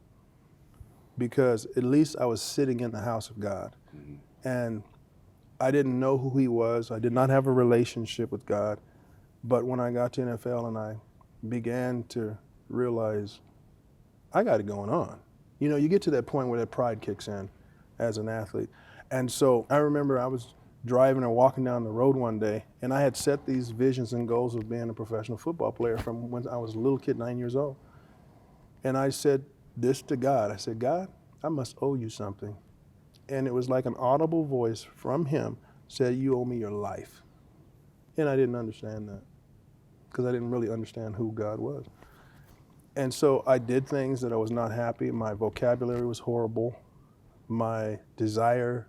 because at least I was sitting in the house of God. And I didn't know who he was. I did not have a relationship with God. But when I got to NFL and I began to realize I got it going on. You get to that point where that pride kicks in as an athlete. And so I remember I was driving or walking down the road one day, and I had set these visions and goals of being a professional football player from when I was a little kid, 9 years old. And I said this to God. I said, God, I must owe you something. And it was like an audible voice from him said, you owe me your life. And I didn't understand that, because I didn't really understand who God was. And so I did things that I was not happy. My vocabulary was horrible. My desire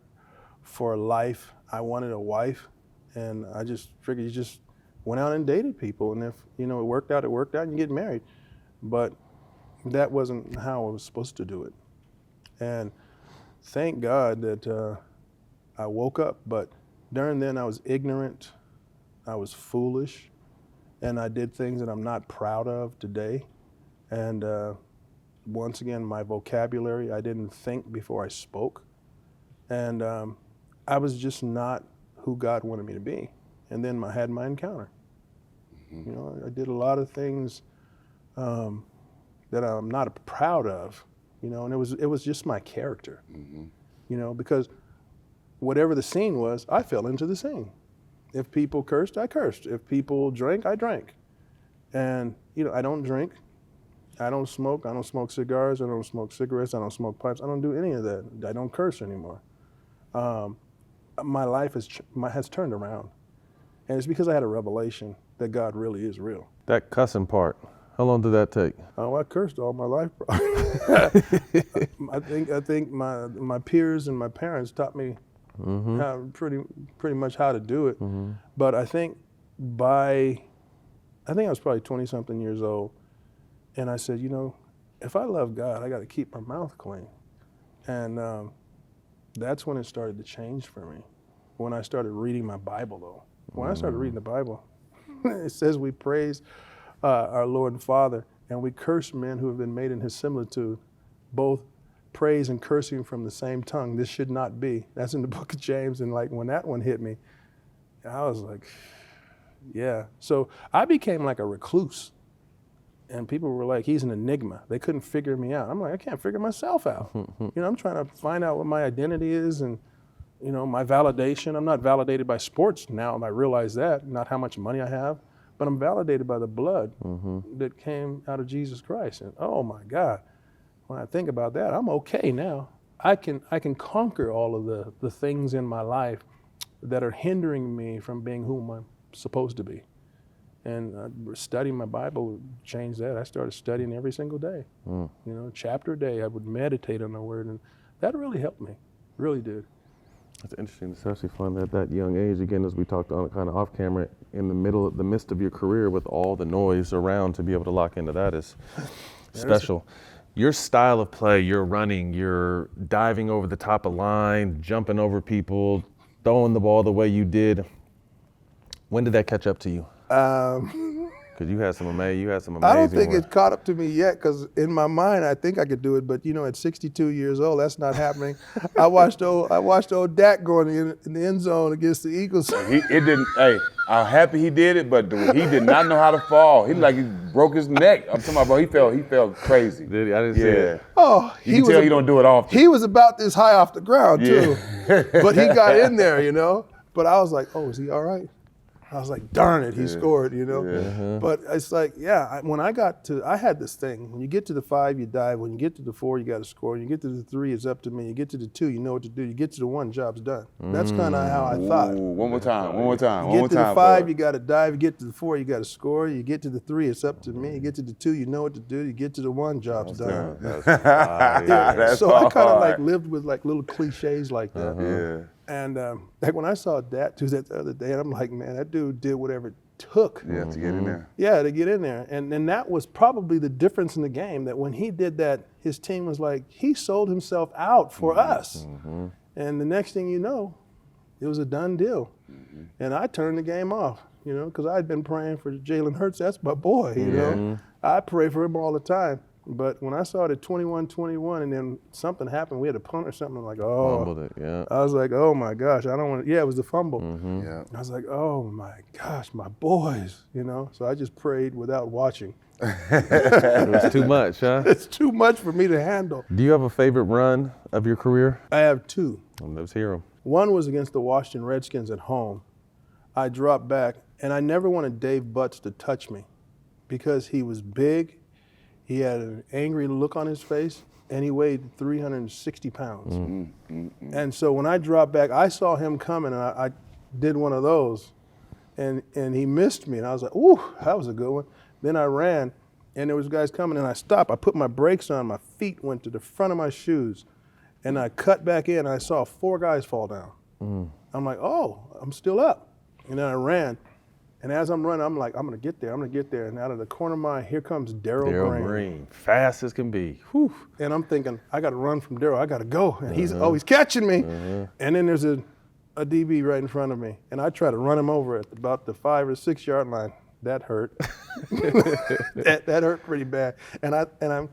for life, I wanted a wife, and I just figured you just went out and dated people, and if it worked out, and you get married. But that wasn't how I was supposed to do it. And thank God that I woke up, but during then I was ignorant, I was foolish, and I did things that I'm not proud of today. And once again, my vocabulary, I didn't think before I spoke. And I was just not who God wanted me to be. And then I had my encounter. I did a lot of things that I'm not proud of, and it was just my character, because whatever the scene was, I fell into the scene. If people cursed, I cursed. If people drank, I drank. And, I don't drink. I don't smoke. I don't smoke cigars. I don't smoke cigarettes. I don't smoke pipes. I don't do any of that. I don't curse anymore. My life has turned around. And it's because I had a revelation that God really is real. That cussing part, how long did that take? Oh, I cursed all my life. I think my peers and my parents taught me how, pretty much how to do it. But I think I was probably 20-something years old. And I said, if I love God, I got to keep my mouth clean. And that's when it started to change for me. When I started reading my Bible, though. When I started reading the Bible, it says we praise our Lord and Father, and we curse men who have been made in his similitude, both praise and cursing from the same tongue. This should not be. That's in the book of James. And like when that one hit me, I was like, yeah. So I became like a recluse. And people were like, he's an enigma. They couldn't figure me out. I'm like, I can't figure myself out. I'm trying to find out what my identity is and, my validation. I'm not validated by sports now. I realize that, not how much money I have, but I'm validated by the blood that came out of Jesus Christ. And oh my God, when I think about that, I'm okay now. I can conquer all of the things in my life that are hindering me from being whom I'm supposed to be. And studying my Bible changed that. I started studying every single day. Chapter a day, I would meditate on the word, and that really helped me, really did. It's interesting, especially from that young age, again, as we talked on kind of off camera, in the midst of your career with all the noise around, to be able to lock into that is special. Your style of play, you're running, you're diving over the top of line, jumping over people, throwing the ball the way you did. When did that catch up to you? Because you had some amazing I don't think ones. it caught up to me yet, because in my mind I think I could do it, but at 62 years old, that's not happening. I watched old Dak going in the end zone against the Eagles. It didn't. Hey, I'm happy he did it, but he did not know how to fall. He broke his neck. I'm talking about, bro. He fell crazy. Did he? I didn't see it. Oh, you can tell he don't do it often. He was about this high off the ground too, but he got in there, But I was like, oh, is he all right? I was like, darn it, he scored, But it's like, when I had this thing. When you get to the 5, you dive. When you get to the 4, you got to score. When you get to the 3, it's up to me. You get to the 2, you know what to do. You get to the 1, job's done. That's kind of how I thought. One more time. You get to the 5, you got to dive. You get to the 4, you got to score. You get to the 3, it's up to me. You get to the 2, you know what to do. You get to the 1, job's done. So I kind of lived with little cliches like that. And when I saw that do that the other day, and I'm like, man, that dude did whatever it took. Yeah, to get in there. Yeah, to get in there. And that was probably the difference in the game, that when he did that, his team was like, he sold himself out for us. And the next thing you know, it was a done deal. And I turned the game off, because I'd been praying for Jalen Hurts. That's my boy, I pray for him all the time. But when I saw it at 21-21 and then something happened, we had a punt or something, I'm like, oh. Fumbled it, yeah. I was like, oh my gosh, I don't want to, it was the fumble. Yeah. I was like, oh my gosh, my boys, So I just prayed without watching. It was too much, huh? It's too much for me to handle. Do you have a favorite run of your career? I have 2. Let's hear them. One was against the Washington Redskins at home. I dropped back, and I never wanted Dave Butts to touch me because he was big. He had an angry look on his face, and he weighed 360 pounds. And so when I dropped back, I saw him coming, and I did one of those, and he missed me, and I was like, ooh, that was a good one. Then I ran, and there was guys coming, and I stopped. I put my brakes on. My feet went to the front of my shoes, and I cut back in, and I saw 4 guys fall down. I'm like, oh, I'm still up. And then I ran. And as I'm running, I'm like, I'm going to get there. And out of the corner of my eye, here comes Darryl Green. Fast as can be. Whew. And I'm thinking, I got to run from Darryl. I got to go. And he's catching me. And then there's a DB right in front of me. And I try to run him over at about the 5 or 6 yard line. That hurt. that hurt pretty bad. And I'm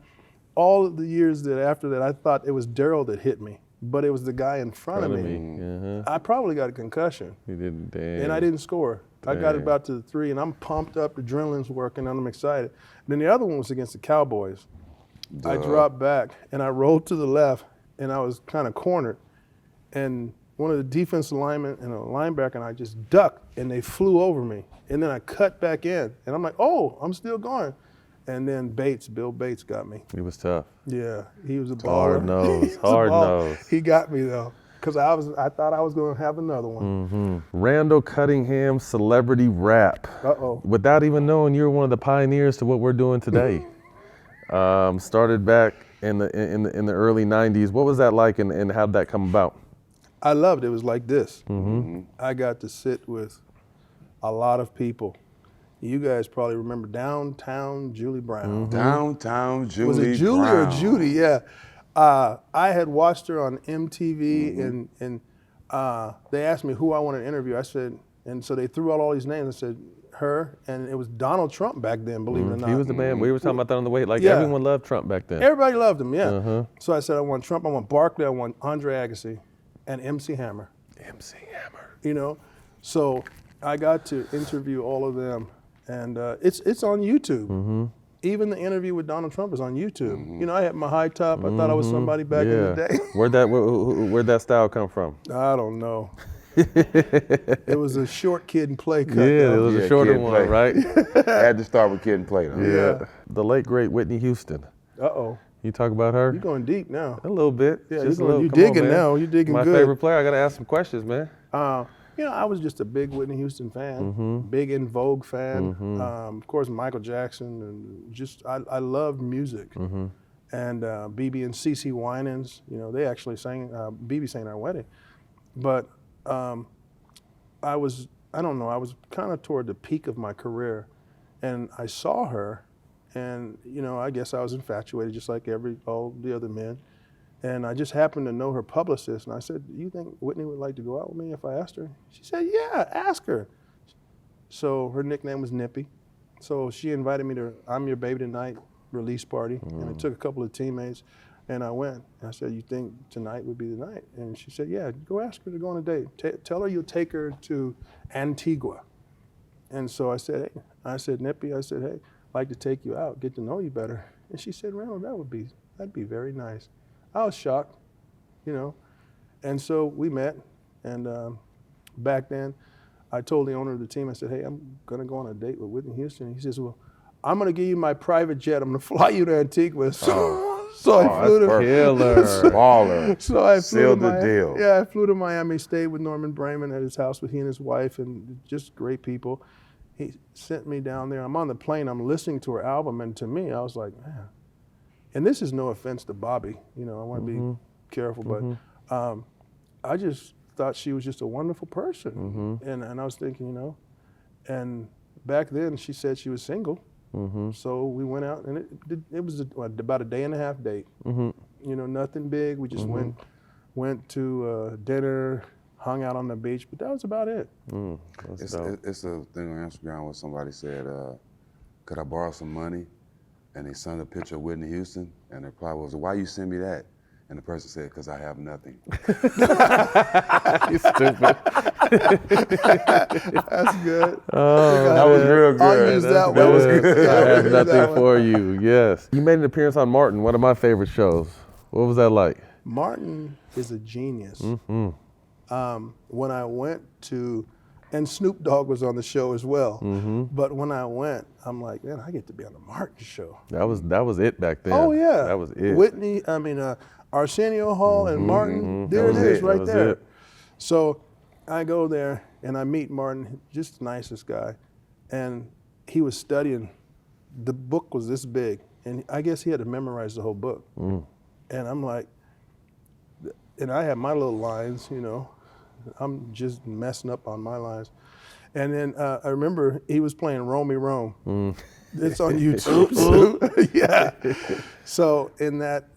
all of the years that after that, I thought it was Darryl that hit me. But it was the guy in front of me. I probably got a concussion. You didn't, damn. And I didn't score. I got about to the 3, and I'm pumped up, the adrenaline's working, and I'm excited. And then the other one was against the Cowboys. I dropped back, and I rolled to the left, and I was kind of cornered. And one of the defensive linemen and a linebacker, and I just ducked, and they flew over me. And then I cut back in, and I'm like, oh, I'm still going. And then Bill Bates got me. He was tough. Yeah, he was a baller. Hard nose. He got me, though. Because I thought I was going to have another one. Randall Cunningham, celebrity rap. Without even knowing, you're one of the pioneers to what we're doing today. Started back in the early '90s. What was that like, and how did that come about? I loved it. It was like this. I got to sit with a lot of people. You guys probably remember Downtown Julie Brown. Downtown Julie Brown. Was it Julie or Judy? Yeah. I had watched her on MTV, and they asked me who I wanted to interview. I said, and so they threw out all these names. I said, her, and it was Donald Trump back then, believe it or not. He was the man. We were talking about that on the way. Like, Yeah. everyone loved Trump back then. Everybody loved him, yeah. Uh-huh. So I said, I want Trump, I want Barkley, I want Andre Agassi, and MC Hammer. MC Hammer. You know, so I got to interview all of them, and it's on YouTube. Mm-hmm. Even the interview with Donald Trump is on YouTube. You know, I had my high top. I thought I was somebody back in the day. Where'd that style come from? I don't know. It was a short Kid and Play cut. Yeah, it was a shorter Kid one, Play. right? Had to start with Kid and Play, though. Yeah. The late great Whitney Houston. Uh-oh. You talk about her? You're going deep now. A little bit. Yeah, Just you're a little. you Come on, digging man. now. You're digging My good. favorite player. I got to ask some questions, man. You know, I was just a big Whitney Houston fan, big In Vogue fan. Of course, Michael Jackson, and just I loved music. And BB and CeCe Winans, you know, they actually sang. BB sang our wedding, but I don't know. I was kind of toward the peak of my career, and I saw her, and you know, I guess I was infatuated, just like all the other men. And I just happened to know her publicist, and I said, "You think Whitney would like to go out with me if I asked her?" She said, "Yeah, ask her." So her nickname was Nippy. So she invited me to I'm Your Baby Tonight release party, and it took a couple of teammates, and I went. And I said, "You think tonight would be the night?" And she said, "Yeah, go ask her to go on a date. Tell her you'll take her to Antigua." And so I said, "Nippy, I said, hey, I'd like to take you out, get to know you better." And she said, "Randall, that'd be very nice." I was shocked, you know. And so we met, and back then, I told the owner of the team, I said, "Hey, I'm gonna go on a date with Whitney Houston." He says, "Well, I'm gonna give you my private jet. I'm gonna fly you to Antigua." So I flew to Baller. So I flew Sealed to the deal. Yeah, I flew to Miami, stayed with Norman Brayman at his house with he and his wife, and just great people. He sent me down there. I'm on the plane. I'm listening to her album, and to me, I was like, man. And this is no offense to Bobby. You know, I want to be careful, but I just thought she was just a wonderful person. And I was thinking, you know, and back then she said she was single. So we went out, and it was about a day and a half date. You know, nothing big. We just went to dinner, hung out on the beach, but that was about it. It's a thing on Instagram where somebody said, "Could I borrow some money?" And they sent a picture of Whitney Houston, and the reply was, "Why you send me that?" And the person said, "Because I have nothing." You stupid. That's good. That was real good. I'll use that one. That was good. I have Use that nothing one. for you. Yes. You made an appearance on Martin, one of my favorite shows. What was that like? Martin is a genius. When I went to, and Snoop Dogg was on the show as well. But when I went, I'm like, man, I get to be on the Martin show. That was it back then. Oh yeah, That was it. Whitney, Arsenio Hall and Martin. There That it was is, it. right That was there. it. So I go there and I meet Martin, just the nicest guy, and he was studying. The book was this big, and I guess he had to memorize the whole book. And I'm like, and I have my little lines, you know. I'm just messing up on my lines. And then I remember he was playing Roam Me Rome. It's on YouTube. Yeah. So in that,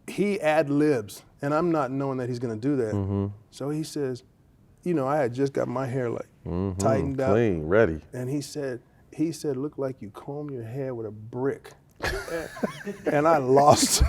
he ad-libs, and I'm not knowing that he's gonna do that. So he says, you know, I had just got my hair like tightened up. Clean, ready. And he said, look like you comb your hair with a brick. And I lost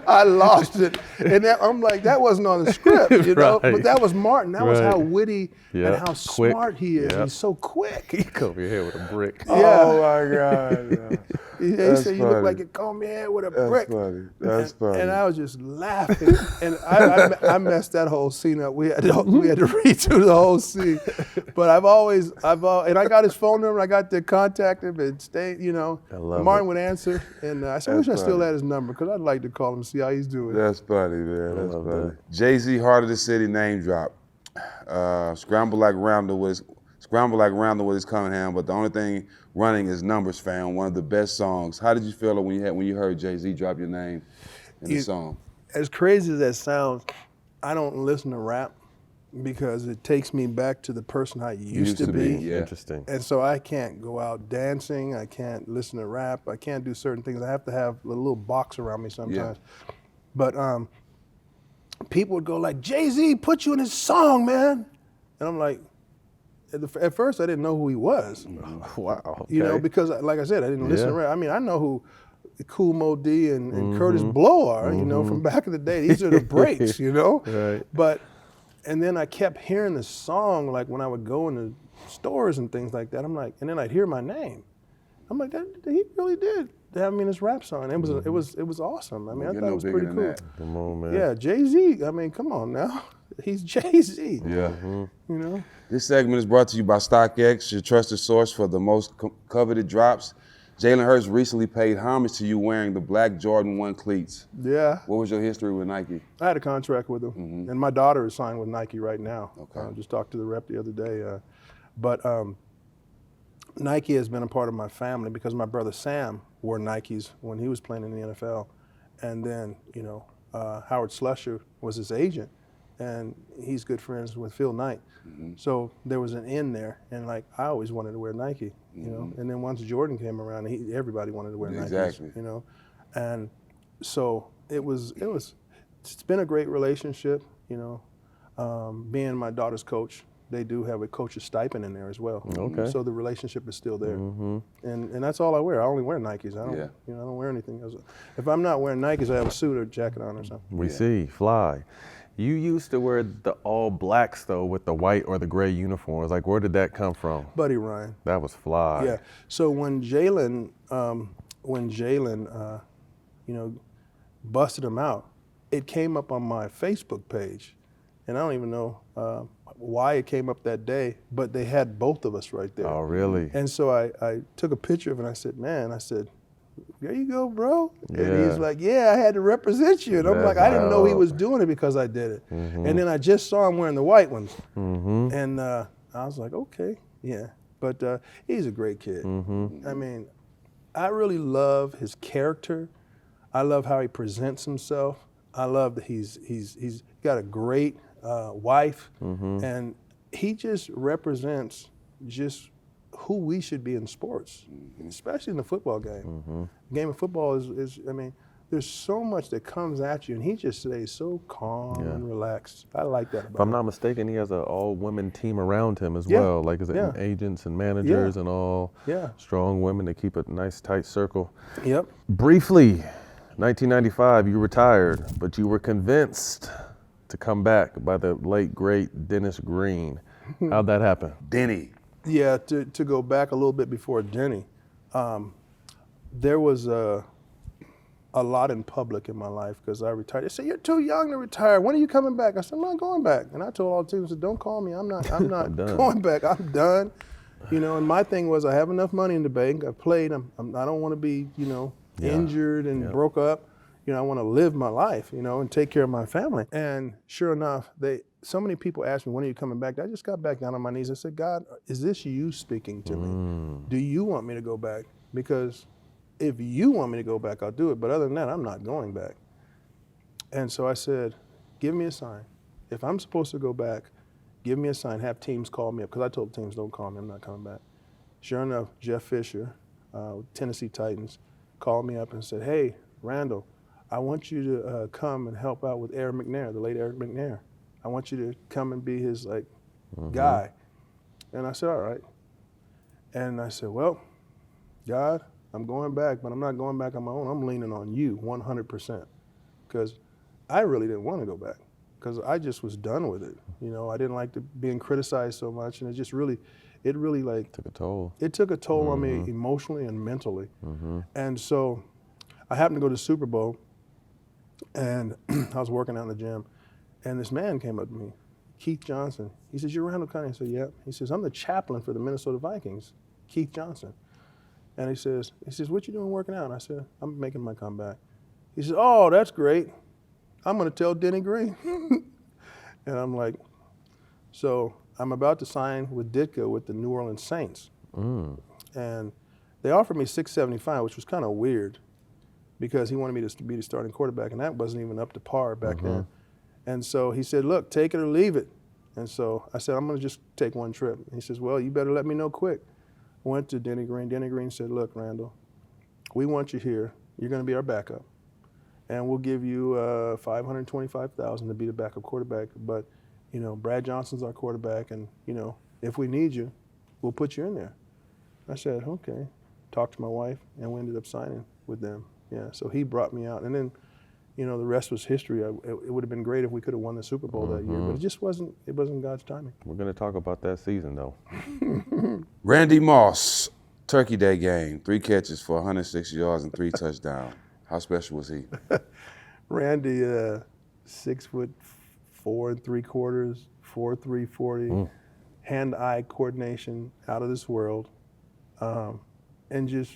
I lost it. And I'm like, that wasn't on the script, you know? Right. But that was Martin. That was how witty and Yep. how Quick. smart he is. Yep. He's so quick. He comb your hair with a brick. Yeah. Oh my God. He That's said, you look funny. like you comb your hair with a That's brick. funny. That's funny. And I was just laughing. And I messed that whole scene up. We had to redo the whole scene. But and I got his phone number. I got to contact him and stay, you know. I love Martin it. would answer. And I said, I wish I still had his number because I'd like to call him and see how he's doing. That's funny, man. That's love funny. that. Jay-Z, Heart of the City, name drop. Scramble like Randall with his Cunningham, but the only thing running is Numbers Found, one of the best songs. How did you feel when you heard Jay-Z drop your name in the song? As crazy as that sounds, I don't listen to rap because it takes me back to the person I used to be. Yeah. Interesting. And so I can't go out dancing. I can't listen to rap. I can't do certain things. I have to have a little box around me sometimes. But people would go like, Jay-Z put you in his song, man. And I'm like, at first I didn't know who he was. Wow. Okay. You know, because like I said, I didn't listen Yeah. around. I mean, I know who Cool Mo D and Curtis Blow are, you know, from back in the day. These are the breaks, you know? Right. And then I kept hearing the song, like when I would go into stores and things like that. I'm like, and then I'd hear my name. I'm like, he really did have me in his rap song. It was awesome. I mean, I thought it was pretty cool. Come on, man. Yeah, Jay-Z. I mean, come on now. He's Jay-Z. Yeah. You know? This segment is brought to you by StockX, your trusted source for the most coveted drops. Jalen Hurts recently paid homage to you wearing the black Jordan 1 cleats. Yeah. What was your history with Nike? I had a contract with them, and my daughter is signed with Nike right now. Okay. Just talked to the rep the other day. But Nike has been a part of my family because my brother Sam wore Nikes when he was playing in the NFL. And then, you know, Howard Slusher was his agent, and he's good friends with Phil Knight. So there was an in there, and like I always wanted to wear Nike, you know. And then once Jordan came around, everybody wanted to wear Exactly. Nikes, you know. And so it's been a great relationship, you know. Being my daughter's coach, they do have a coach's stipend in there as well. Okay. So the relationship is still there, and that's all I wear. I only wear Nikes. I don't, Yeah. you know, I don't wear anything else. If I'm not wearing Nikes, I have a suit or jacket on or something. We see, fly. You used to wear the all blacks though with the white or the gray uniforms. Like, where did that come from? Buddy Ryan. That was fly. Yeah. So when Jalen, you know, busted him out, it came up on my Facebook page, and I don't even know why it came up that day, but they had both of us right there. Oh, really? And so I took a picture of it, and I said, man, there you go, bro. Yeah. And he's like, yeah, I had to represent you. And I'm like, I didn't know he was doing it because I did it. And then I just saw him wearing the white ones. And I was like, okay, yeah. But he's a great kid. I mean, I really love his character. I love how he presents himself. I love that he's got a great wife. And he just represents just who we should be in sports, especially in the football game. The game of football is, I mean, there's so much that comes at you, and he just stays so calm and relaxed. I like that about him. If I'm not mistaken, he has an all-women team around him as Yeah. well. Like, is it agents and managers and all strong women to keep a nice, tight circle. Yep. Briefly, 1995, you retired, but you were convinced to come back by the late, great Dennis Green. How'd that happen? Denny. Yeah, to go back a little bit before Denny, there was a lot in public in my life because I retired. They said, you're too young to retire. When are you coming back? I said, I'm not going back. And I told all the teams, I said, don't call me. I'm not going back. I'm done. You know, and my thing was I have enough money in the bank. I played. I don't want to be, you know, injured and broke up. You know, I want to live my life, you know, and take care of my family. And sure enough, so many people asked me, when are you coming back? I just got back down on my knees. I said, God, is this you speaking to me? Do you want me to go back? Because if you want me to go back, I'll do it. But other than that, I'm not going back. And so I said, give me a sign. If I'm supposed to go back, give me a sign. Have teams call me up. Because I told teams, don't call me. I'm not coming back. Sure enough, Jeff Fisher, Tennessee Titans, called me up and said, hey, Randall, I want you to come and help out with Eric McNair, the late Eric McNair. I want you to come and be his guy. And I said, all right. And I said, well, God, I'm going back, but I'm not going back on my own. I'm leaning on you 100%. Because I really didn't want to go back because I just was done with it. You know, I didn't like being criticized so much, and it really Took a toll. It took a toll on me emotionally and mentally. And so I happened to go to the Super Bowl, and I was working out in the gym, and this man came up to me, Keith Johnson. He says, you're Randall Cunningham? I said, yep. He says, I'm the chaplain for the Minnesota Vikings, Keith Johnson. And he says, what you doing working out? And I said, I'm making my comeback. He says, oh, that's great. I'm going to tell Denny Green. And I'm like, so I'm about to sign with Ditka with the New Orleans Saints. And they offered me $675, which was kind of weird because he wanted me to be the starting quarterback, and that wasn't even up to par back then. And so he said, look, take it or leave it. And so I said, I'm going to just take one trip. And he says, well, you better let me know quick. Went to Denny Green. Denny Green said, look, Randall, we want you here. You're going to be our backup. And we'll give you $525,000 to be the backup quarterback. But, you know, Brad Johnson's our quarterback, and, you know, if we need you, we'll put you in there. I said, okay. Talked to my wife, and we ended up signing with them. Yeah, so he brought me out. And then, the rest was history. It would have been great if we could have won the Super Bowl that year, but it wasn't God's timing. We're going to talk about that season, though. Randy Moss, Turkey Day game, 3 catches for 106 yards and 3 touchdowns. How special was he? Randy, 6'4" 3/4", 4'3", 40, hand-eye coordination out of this world, and just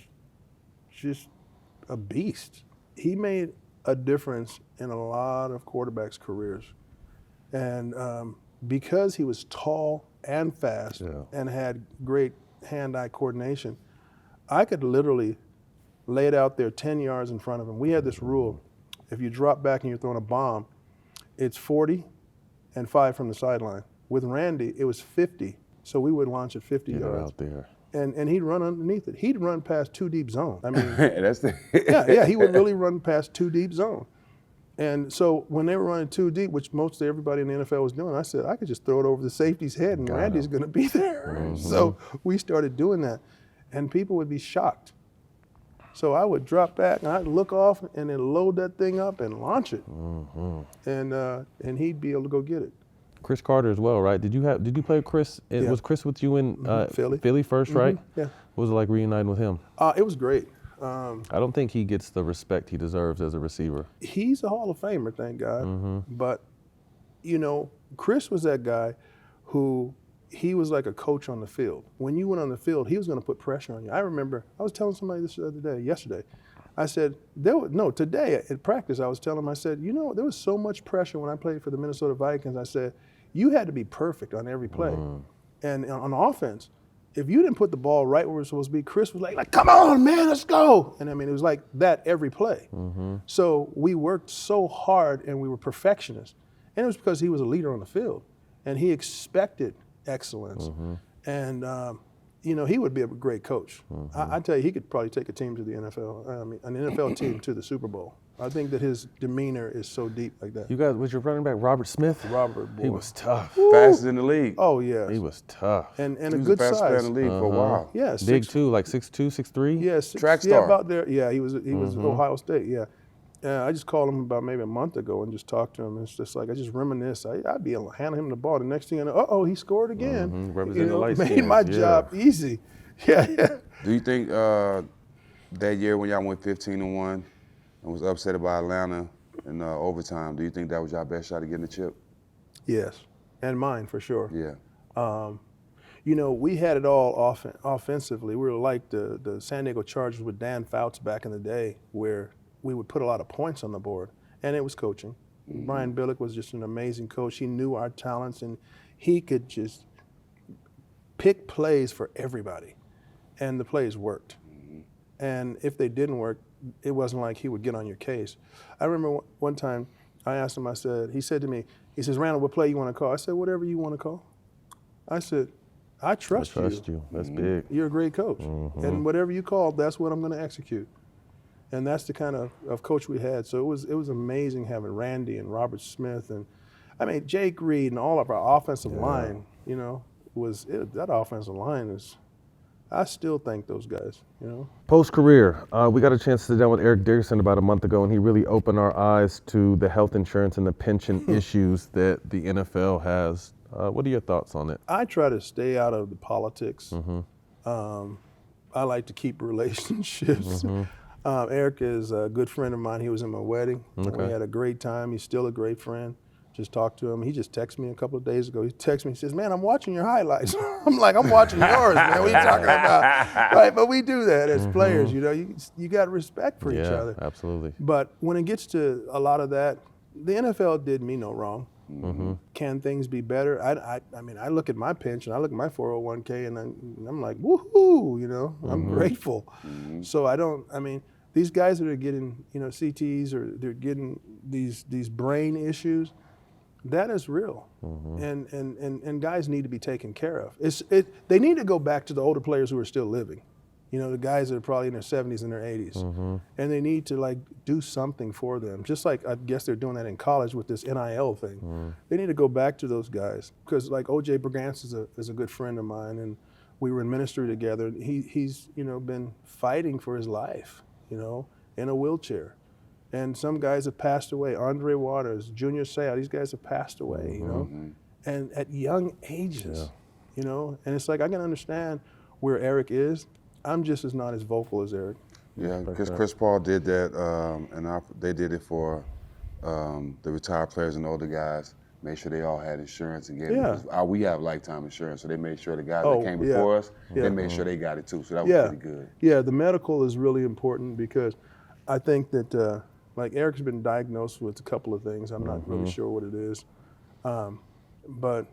a beast. He made a difference in a lot of quarterbacks' careers, and because he was tall and fast and had great hand-eye coordination, I could literally lay it out there 10 yards in front of him. We had this rule: if you drop back and you're throwing a bomb, it's 40 and 5 from the sideline. With Randy, it was 50, so we would launch at 50 yards. Out there. And he'd run underneath it. He'd run past 2 deep zone. I mean, That's the yeah, he would really run past 2 deep zone. And so when they were running 2 deep, which most everybody in the NFL was doing, I said, I could just throw it over the safety's head and Randy's going to be there. So we started doing that, and people would be shocked. So I would drop back and I'd look off and then load that thing up and launch it, and he'd be able to go get it. Cris Carter as well, right? Did you play with Cris? Yeah. Was Cris with you in Philly first, right? Yeah. What was it like reuniting with him? It was great. I don't think he gets the respect he deserves as a receiver. He's a Hall of Famer, thank God. But, Cris was that guy who, he was like a coach on the field. When you went on the field, he was going to put pressure on you. I remember, I was telling somebody this yesterday. I said, today at practice, I was telling him, I said, there was so much pressure when I played for the Minnesota Vikings. I said, you had to be perfect on every play. And on offense, if you didn't put the ball right where it was supposed to be, Cris was like, come on, man, let's go. And I mean, it was like that every play. So we worked so hard and we were perfectionists. And it was because he was a leader on the field and he expected excellence. And, he would be a great coach. I tell you, he could probably take a team to the NFL, an NFL team to the Super Bowl. I think that his demeanor is so deep like that. You guys, was your running back Robert Smith? Robert, boy. He was tough. fastest in the league. Oh, yeah. He was tough. And He a was good the fastest player size. in the league for a while. Yeah, Big too, like 6'2", 6'3"? Yeah, Track star. Yeah, about there. Yeah, he was Ohio State, yeah. I just called him about maybe a month ago and just talked to him. It's just like, I just reminisce. I'd be able to hand him the ball. The next thing I know, he scored again. Representing the light made skins, my job easy. Yeah. Do you think that year when y'all went 15-1 and was upset by Atlanta in overtime, do you think that was your best shot at getting the chip? Yes, and mine for sure. Yeah. We had it all offensively. We were like the San Diego Chargers with Dan Fouts back in the day, where we would put a lot of points on the board, and it was coaching. Brian Billick was just an amazing coach. He knew our talents, and he could just pick plays for everybody, and the plays worked. And if they didn't work, it wasn't like he would get on your case. I remember one time I asked him, he said to me, he says, Randall, what play you want to call? I said, whatever you want to call. I said, I trust you. That's big. You're a great coach. And whatever you call, that's what I'm going to execute. And that's the kind of coach we had. So it was amazing having Randy and Robert Smith and, Jake Reed and all of our offensive line, that offensive line is, I still thank those guys, Post-career, we got a chance to sit down with Eric Dickerson about a month ago, and he really opened our eyes to the health insurance and the pension issues that the NFL has. What are your thoughts on it? I try to stay out of the politics. I like to keep relationships. Eric is a good friend of mine. He was in my wedding. Okay. We had a great time. He's still a great friend. Just talked to him. He just texted me a couple of days ago. He texted me. He says, man, I'm watching your highlights. I'm like, I'm watching yours, man. What are you talking about? Right, but we do that as players. You got respect for each other. Absolutely. But when it gets to a lot of that, the NFL did me no wrong. Can things be better? I look at my pension, I look at my 401k, and I'm like, woohoo, I'm grateful. So these guys that are getting, CTs or they're getting these brain issues, that is real. And guys need to be taken care of. They need to go back to the older players who are still living You know, the guys that are probably in their 70s and their 80s. And they need to like do something for them. Just like I guess they're doing that in college with this NIL thing. They need to go back to those guys. Because like O.J. Brigance is a good friend of mine, and we were in ministry together. He's, you know, been fighting for his life, you know, in a wheelchair. And some guys have passed away. Andre Waters, Junior Seau, these guys have passed away, you know, and at young ages, you know. And it's like, I can understand where Eric is. I'm just not as vocal as Eric. Yeah, because Chris Paul did that, and they did it for the retired players and older guys. Made sure they all had insurance again. Yeah. We have lifetime insurance, so they made sure the guys that came before us, they made sure they got it too. So that was pretty good. Yeah, the medical is really important because I think that, like Eric's been diagnosed with a couple of things. I'm not really sure what it is. But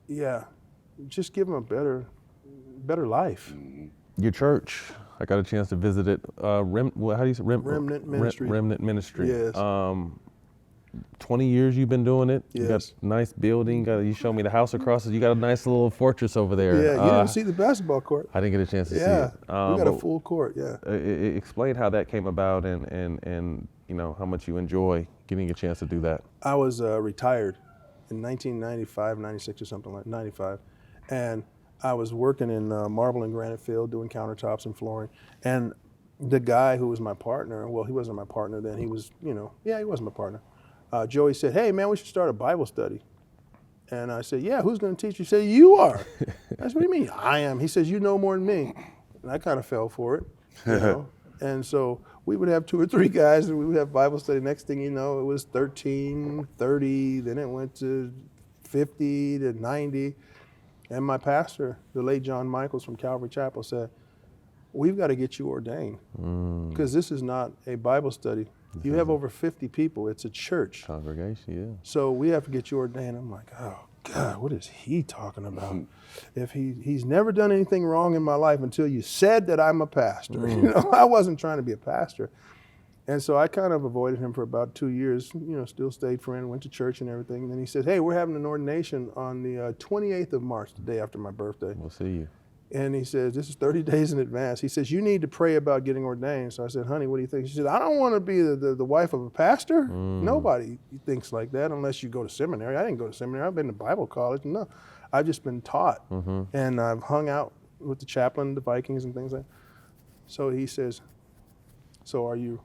yeah, just give him a better life. Your church, I got a chance to visit it. How do you say Remnant Ministry. Remnant Ministry. Yes. 20 years you've been doing it. You got Yes. a nice building. You showed me the house across it. You got a nice little fortress over there. Yeah, you didn't see the basketball court. I didn't get a chance to see Yeah, it. we got a full court. Yeah. Explain how that came about and you know how much you enjoy getting a chance to do that. I was retired in 1995, 96 or something like 95, and I was working in marble and granite field doing countertops and flooring, and the guy who was my partner, well, he wasn't my partner then, he was, you know, yeah, he was my partner. Joey said, hey man, we should start a Bible study. And I said, yeah, who's gonna teach you? He said, you are. I said, what do you mean, I am? He says, you know more than me. And I kind of fell for it, you know? And so we would have 2 or 3 guys and we would have Bible study. Next thing you know, it was 13, 30, then it went to 50 to 90. And my pastor, the late John Michaels from Calvary Chapel, said, we've got to get you ordained because this is not a Bible study. You have over 50 people. It's a church. Congregation, yeah. So we have to get you ordained. I'm like, oh, God, what is he talking about? If he's never done anything wrong in my life until you said that I'm a pastor. You know, I wasn't trying to be a pastor. And so I kind of avoided him for about 2 years, you know, still stayed friend, went to church and everything. And then he said, hey, we're having an ordination on the 28th of March, the day after my birthday. We'll see you. And he says, this is 30 days in advance. He says, you need to pray about getting ordained. So I said, honey, what do you think? She said, I don't want to be the wife of a pastor. Nobody thinks like that unless you go to seminary. I didn't go to seminary. I've been to Bible college. No, I've just been taught. And I've hung out with the chaplain, the Vikings and things like that. So he says, so are you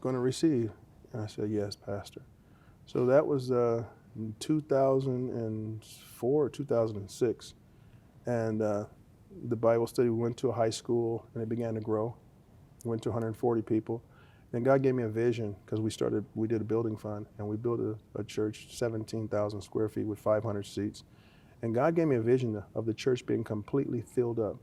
going to receive? And I said, yes, Pastor. So that was 2004 or 2006. And the Bible study, we went to a high school and it began to grow. Went to 140 people. Then God gave me a vision because we did a building fund and we built a church, 17,000 square feet with 500 seats. And God gave me a vision of the church being completely filled up.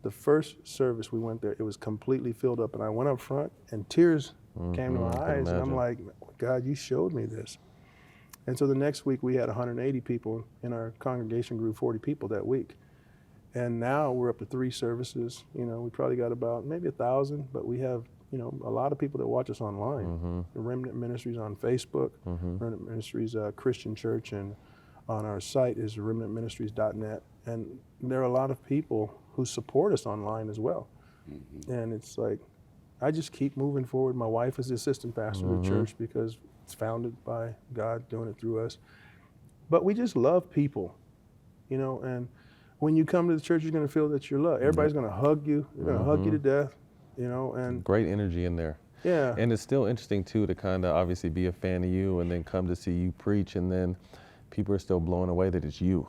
The first service we went there, it was completely filled up. And I went up front and tears came to my eyes. And I'm like, God, you showed me this. And so the next week we had 180 people in our congregation, grew 40 people that week. And now we're up to 3 services. You know, we probably got about maybe 1,000, but we have, you know, a lot of people that watch us online. The Remnant Ministries on Facebook, Remnant Ministries Christian Church, and on our site is remnantministries.net. And there are a lot of people who support us online as well. And it's like, I just keep moving forward. My wife is the assistant pastor of the church because it's founded by God doing it through us. But we just love people, you know, and when you come to the church, you're going to feel that you're loved. Everybody's going to hug you. They're going to hug you to death, you know. And great energy in there. Yeah. And it's still interesting, too, to kind of obviously be a fan of you and then come to see you preach, and then people are still blown away that it's you.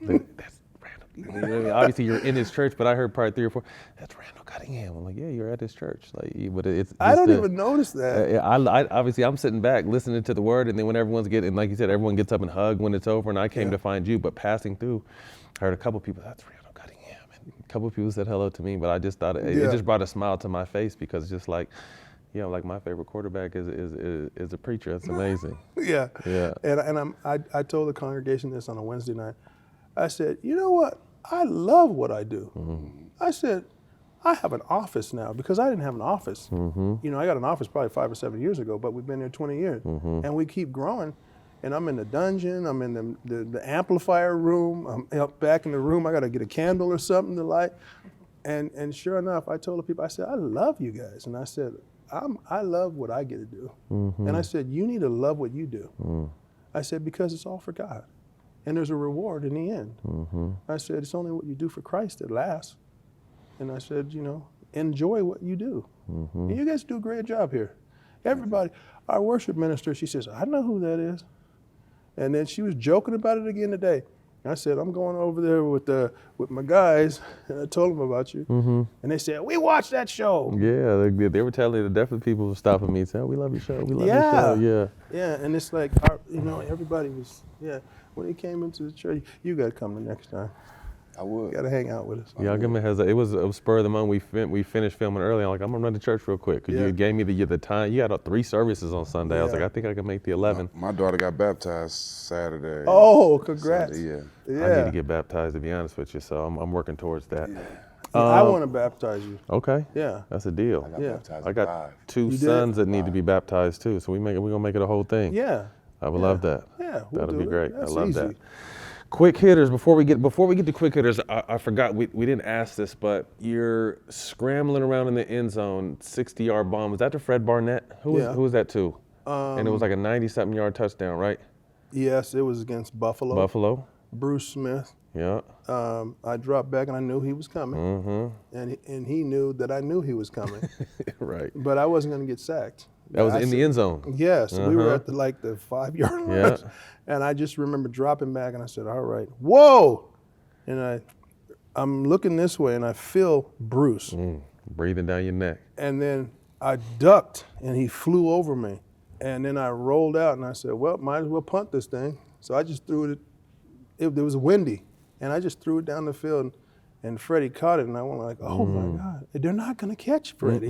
That's Randall. You know what I mean? Obviously, you're in this church, but I heard probably 3 or 4, that's Randall Cunningham. I'm like, yeah, you're at this church. Like, but it's I don't even notice that. I obviously, I'm sitting back listening to the word, and then when everyone's getting, like you said, everyone gets up and hug when it's over, and I came to find you, but passing through, I heard a couple people, that's Randall Cunningham. And a couple people said hello to me, but I just thought it just brought a smile to my face because it's just like, you know, like my favorite quarterback is a preacher. That's amazing. Yeah. And I told the congregation this on a Wednesday night. I said, you know what? I love what I do. I said, I have an office now because I didn't have an office. You know, I got an office probably 5 or 7 years ago, but we've been there 20 years. And we keep growing. And I'm in the dungeon, I'm in the amplifier room, I'm up back in the room, I gotta get a candle or something to light. And sure enough, I told the people, I said, I love you guys. And I said, I love what I get to do. Mm-hmm. And I said, you need to love what you do. I said, because it's all for God. And there's a reward in the end. I said, it's only what you do for Christ that lasts. And I said, enjoy what you do. And you guys do a great job here. Everybody, our worship minister, she says, I know who that is. And then she was joking about it again today. I said, I'm going over there with my guys, and I told them about you. And they said, we watched that show. Yeah, they were telling the definitely people were stopping me and saying, oh, we love your show, we love your show, yeah. Yeah, and it's like, everybody was, when he came into the church, you got to come the next time. I would. You got to hang out with us. Yeah, I'll give him a heads up. It was a spur of the moment. We finished filming early. I'm like, I'm going to run to church real quick. Because you gave me the time. You had 3 services on Sunday. I was like, I think I can make the 11. My daughter got baptized Saturday. Oh, congrats. Sunday, I need to get baptized, to be honest with you. So I'm working towar's that. I want to baptize you. Okay. Yeah. That's a deal. I got baptized I got live. 2 You did? sons that need to be baptized too. So we're going to make it a whole thing. Yeah. I would love that. Yeah. That'll be great. That's I love easy. that. Quick hitters, before we get to quick hitters, I forgot, we didn't ask this, but you're scrambling around in the end zone, 60-yard bomb. Was that to Fred Barnett? Who was that to? And it was like a 90-something yard touchdown, right? Yes, it was against Buffalo. Buffalo. Bruce Smith. Yeah. I dropped back and I knew he was coming. And he knew that I knew he was coming. Right. But I wasn't going to get sacked. That was in the end zone. Yes, we were at the 5-yard line. Yeah. And I just remember dropping back and I said, all right, whoa! And I'm looking this way and I feel Bruce. Breathing down your neck. And then I ducked and he flew over me. And then I rolled out and I said, well, might as well punt this thing. So I just threw it. It was windy. And I just threw it down the field. And Freddie caught it and I went like, oh my God, they're not going to catch Freddie.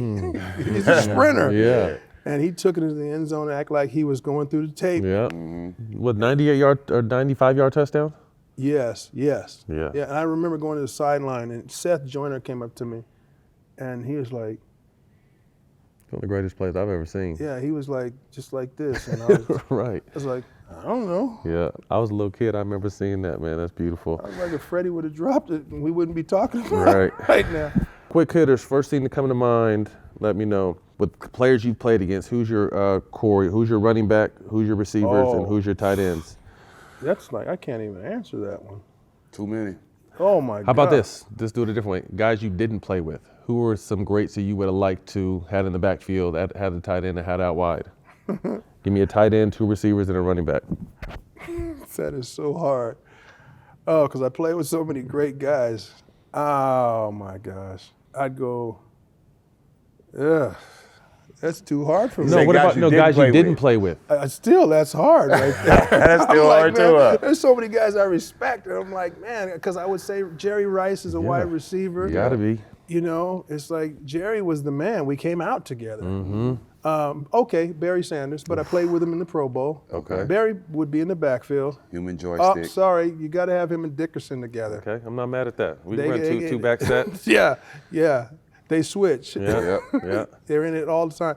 He's a sprinter. Yeah. And he took it into the end zone and acted like he was going through the tape. Yeah. What, 98-yard or 95-yard touchdown? Yes. Yeah. And I remember going to the sideline and Seth Joyner came up to me and he was like, One of the greatest plays I've ever seen. yeah, he was like, just like this. And I was, Right. I was like, I don't know. Yeah. I was a little kid. I remember seeing that, man. That's beautiful. I was like, if Freddie would have dropped it, we wouldn't be talking about it right now. Quick hitters, first thing to come to mind, let me know. With players you've played against, who's your core, who's your running back, who's your receivers, and who's your tight ends? That's like, I can't even answer that one. Too many. Oh my God. How about this? Just do it a different way. Guys you didn't play with. Who were some greats that you would have liked to had in the backfield, had a tight end and had out wide? Give me a tight end, 2 receivers, and a running back. That is so hard. Oh, because I play with so many great guys. Oh my gosh. I'd go, that's too hard for me. No, what about guys you didn't play with? Still, that's hard right there. That's still hard too. There's so many guys I respect, and I'm like, man, because I would say Jerry Rice is a wide receiver. You gotta be. You know, it's like Jerry was the man. We came out together. Okay, Barry Sanders, but I played with him in the Pro Bowl. Okay. Barry would be in the backfield. Human Oh, joystick. sorry, you got to have him and Dickerson together. Okay, I'm not mad at that. We They- can run two back sets. Yeah. They switch. Yeah. They're in it all the time.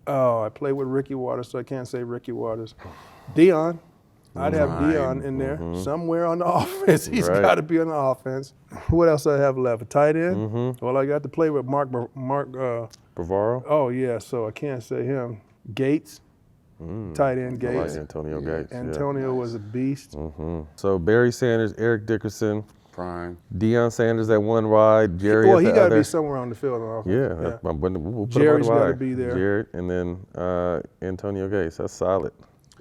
Oh, I play with Ricky Waters, so I can't say Ricky Waters. Dion. I'd have Dion in there somewhere on the offense. He's Right. got to be on the offense. What else I have left? A tight end? Well, I got to play with Mark Bavaro. oh, yeah, so I can't say him. Gates, tight end I like Gates. Antonio Gates. Antonio was a beast. So Barry Sanders, Eric Dickerson, Prime. Deion Sanders at one wide, Jerry Well, at he the got to other. be somewhere on the field on offense. Yeah. We'll put Jerry's him on the gotta wide. be there. Jared, and then Antonio Gates. That's solid.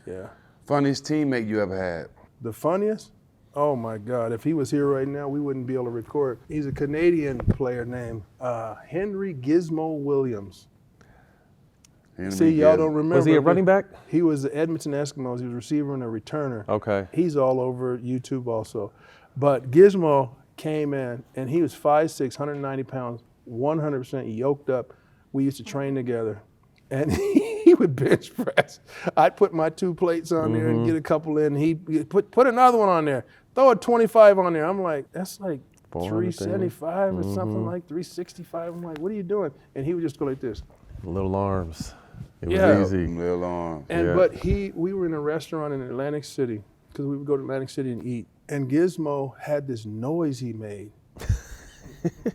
Yeah. Funniest teammate you ever had? The funniest? Oh my God, if he was here right now, we wouldn't be able to record. He's a Canadian player named Henry Gizmo Williams. Henry See, y'all Gill. don't remember. Was he a but running back? He was the Edmonton Eskimos. He was a receiver and a returner. Okay. He's all over YouTube also. But Gizmo came in, and he was 5'6", 190 pounds, 100% yoked up. We used to train together. And he would bench press. I'd put my 2 plates on there and get a couple in. He'd put another one on there. Throw a 25 on there. I'm like, that's like 375 or something like 365. I'm like, what are you doing? And he would just go like this. Little arms. It Yeah. was easy. Little arm. And Yeah. but we were in a restaurant in Atlantic City because we would go to Atlantic City and eat. And Gizmo had this noise he made.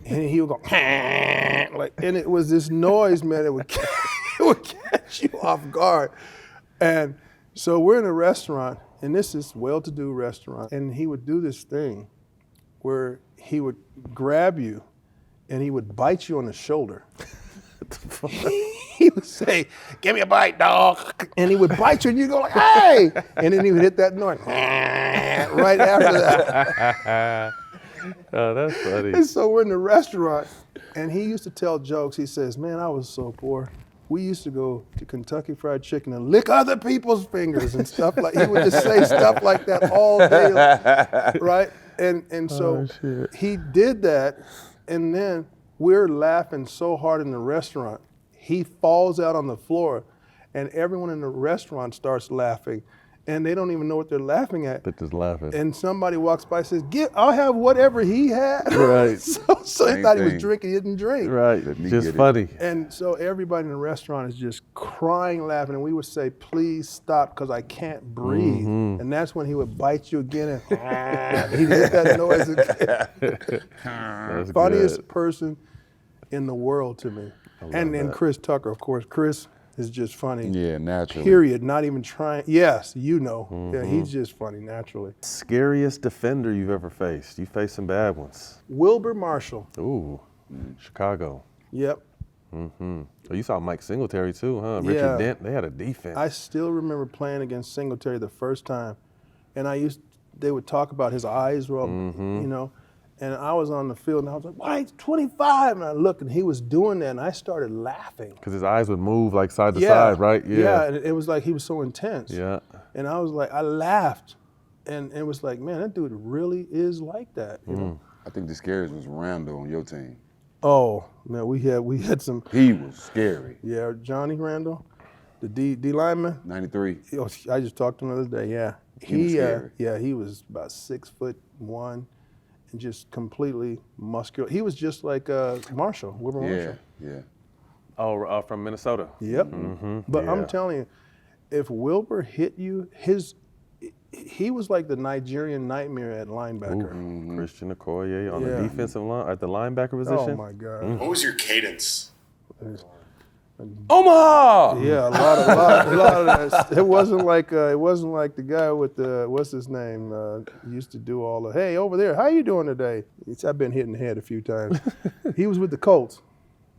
and he would go, like, and it was this noise, man, it would catch you off guard. And so we're in a restaurant, and this is well-to-do restaurant, and he would do this thing where he would grab you and he would bite you on the shoulder. He would say, "Give me a bite, dog." And he would bite you and you go like, "Hey!" And then he would hit that noise right after that. Oh, that's funny. And so we're in the restaurant, and he used to tell jokes. He says, "Man, I was so poor. We used to go to Kentucky Fried Chicken and lick other people's fingers and stuff like." He would just say stuff like that all day, right? And so he did that, and then we're laughing so hard in the restaurant, he falls out on the floor, and everyone in the restaurant starts laughing, and they don't even know what they're laughing at. They're just laughing. And somebody walks by and says, I'll have whatever he had. Right. so he Same thought he was thing. drinking, he didn't drink. Right. me Just get it. funny. And so everybody in the restaurant is just crying, laughing, and we would say, "Please stop, because I can't breathe." Mm-hmm. And that's when he would bite you again, and he'd hit that noise again. That's Funniest good. person in the world to me. And then that. Cris Tucker, of course. Cris is just funny. Yeah, naturally. Period. Not even trying. Yes, you know. Mm-hmm. Yeah, he's just funny naturally. Scariest defender you've ever faced? You faced some bad ones. Wilbur Marshall. Ooh, Chicago. Yep. Oh, you saw Mike Singletary too, huh? Yeah. Richard Dent. They had a defense. I still remember playing against Singletary the first time, and they would talk about his eyes were, you know, and I was on the field and I was like, "Why, he's 25?" And I looked and he was doing that, and I started laughing. Because his eyes would move like side to side, right? Yeah, and it was like he was so intense. Yeah. And I was like, I laughed, and it was like, man, that dude really is like that. You know? I think the scariest was Randall on your team. Oh man, we had some. He was scary. Yeah, Johnny Randall, the D lineman. 93. I just talked to him the other day. Yeah, He was scary. yeah, he was about 6'1", and just completely muscular. He was just like Marshall, Wilbur Yeah, Marshall. yeah. Oh, from Minnesota. Yep. But Yeah. I'm telling you, if Wilbur hit you, he was like the Nigerian nightmare at linebacker. Christian Okoye on Yeah. the defensive line at the linebacker position. Oh my God. What was your cadence? Omaha! Yeah, a lot of that. It wasn't like the guy with the what's his name used to do all the hey over there, how you doing today? I've been hit in the head a few times. He was with the Colts.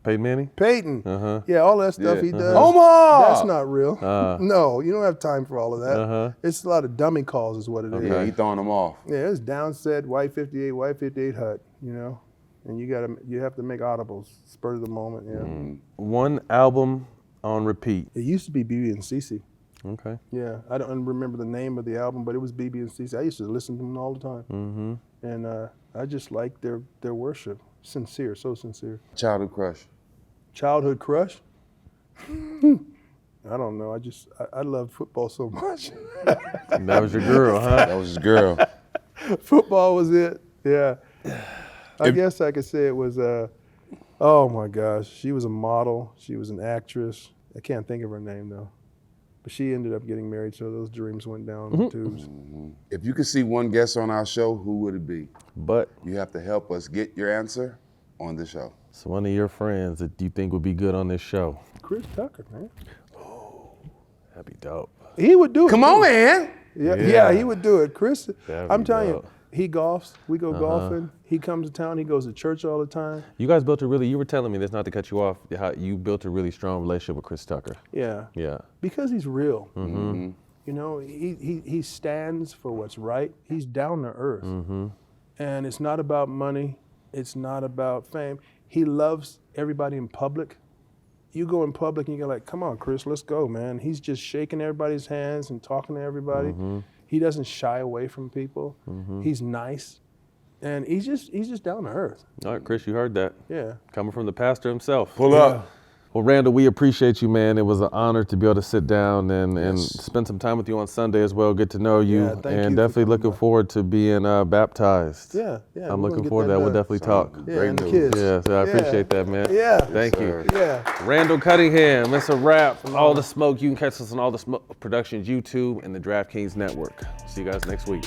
Peyton Manning. Peyton. Uh-huh. Yeah, all that stuff Yeah. he does. Omaha! That's not real. No, you don't have time for all of that. Uh-huh. It's a lot of dummy calls is what it is. Yeah, he throwing them off. Yeah, it's downset, white 58 hut, you know, and you have to make audibles, spur of the moment. Yeah, One album on repeat. It used to be BB and CC. Okay. Yeah, I don't remember the name of the album, but it was BB and CC. I used to listen to them all the time, and I just liked their worship, sincere, so sincere. Childhood crush. Childhood crush? I don't know. I love football so much. That was your girl, huh? That was his girl. Football was it. Yeah. I guess I could say it was, oh my gosh. She was a model. She was an actress. I can't think of her name though. But she ended up getting married, so those dreams went down the tubes. If you could see one guest on our show, who would it be? But You have to help us get your answer on the show. it's one of your friends that you think would be good on this show. Cris Tucker, man. That'd be dope. He would do it. Come on, man. Yeah, he would do it. Cris, That'd I'm be telling you, dope. he golfs. We go golfing. He comes to town. He goes to church all the time. You guys built you were telling me this, not to cut you off, how you built a really strong relationship with Cris Tucker. Yeah. Yeah. Because he's real. You know, he stands for what's right. He's down to earth. And it's not about money. It's not about fame. He loves everybody in public. You go in public and you're like, come on, Cris, let's go, man. He's just shaking everybody's hands and talking to everybody. He doesn't shy away from people. He's nice. And he's just down to earth. All right, Cris, you heard that. Yeah. Coming from the pastor himself. Pull up. Well, Randall, we appreciate you, man. It was an honor to be able to sit down and spend some time with you on Sunday as well, get to know you. Yeah, thank you and for definitely coming looking by. forward to being baptized. Yeah. I'm we're looking gonna forward to get that. We'll done. definitely talk. Yeah, Great and the news. kids. Yeah, so I appreciate that, man. Yeah. Thank you. Yeah. Randall Cunningham, it's a wrap. All the Smoke. You can catch us on All the Smoke Productions YouTube and the DraftKings Network. See you guys next week.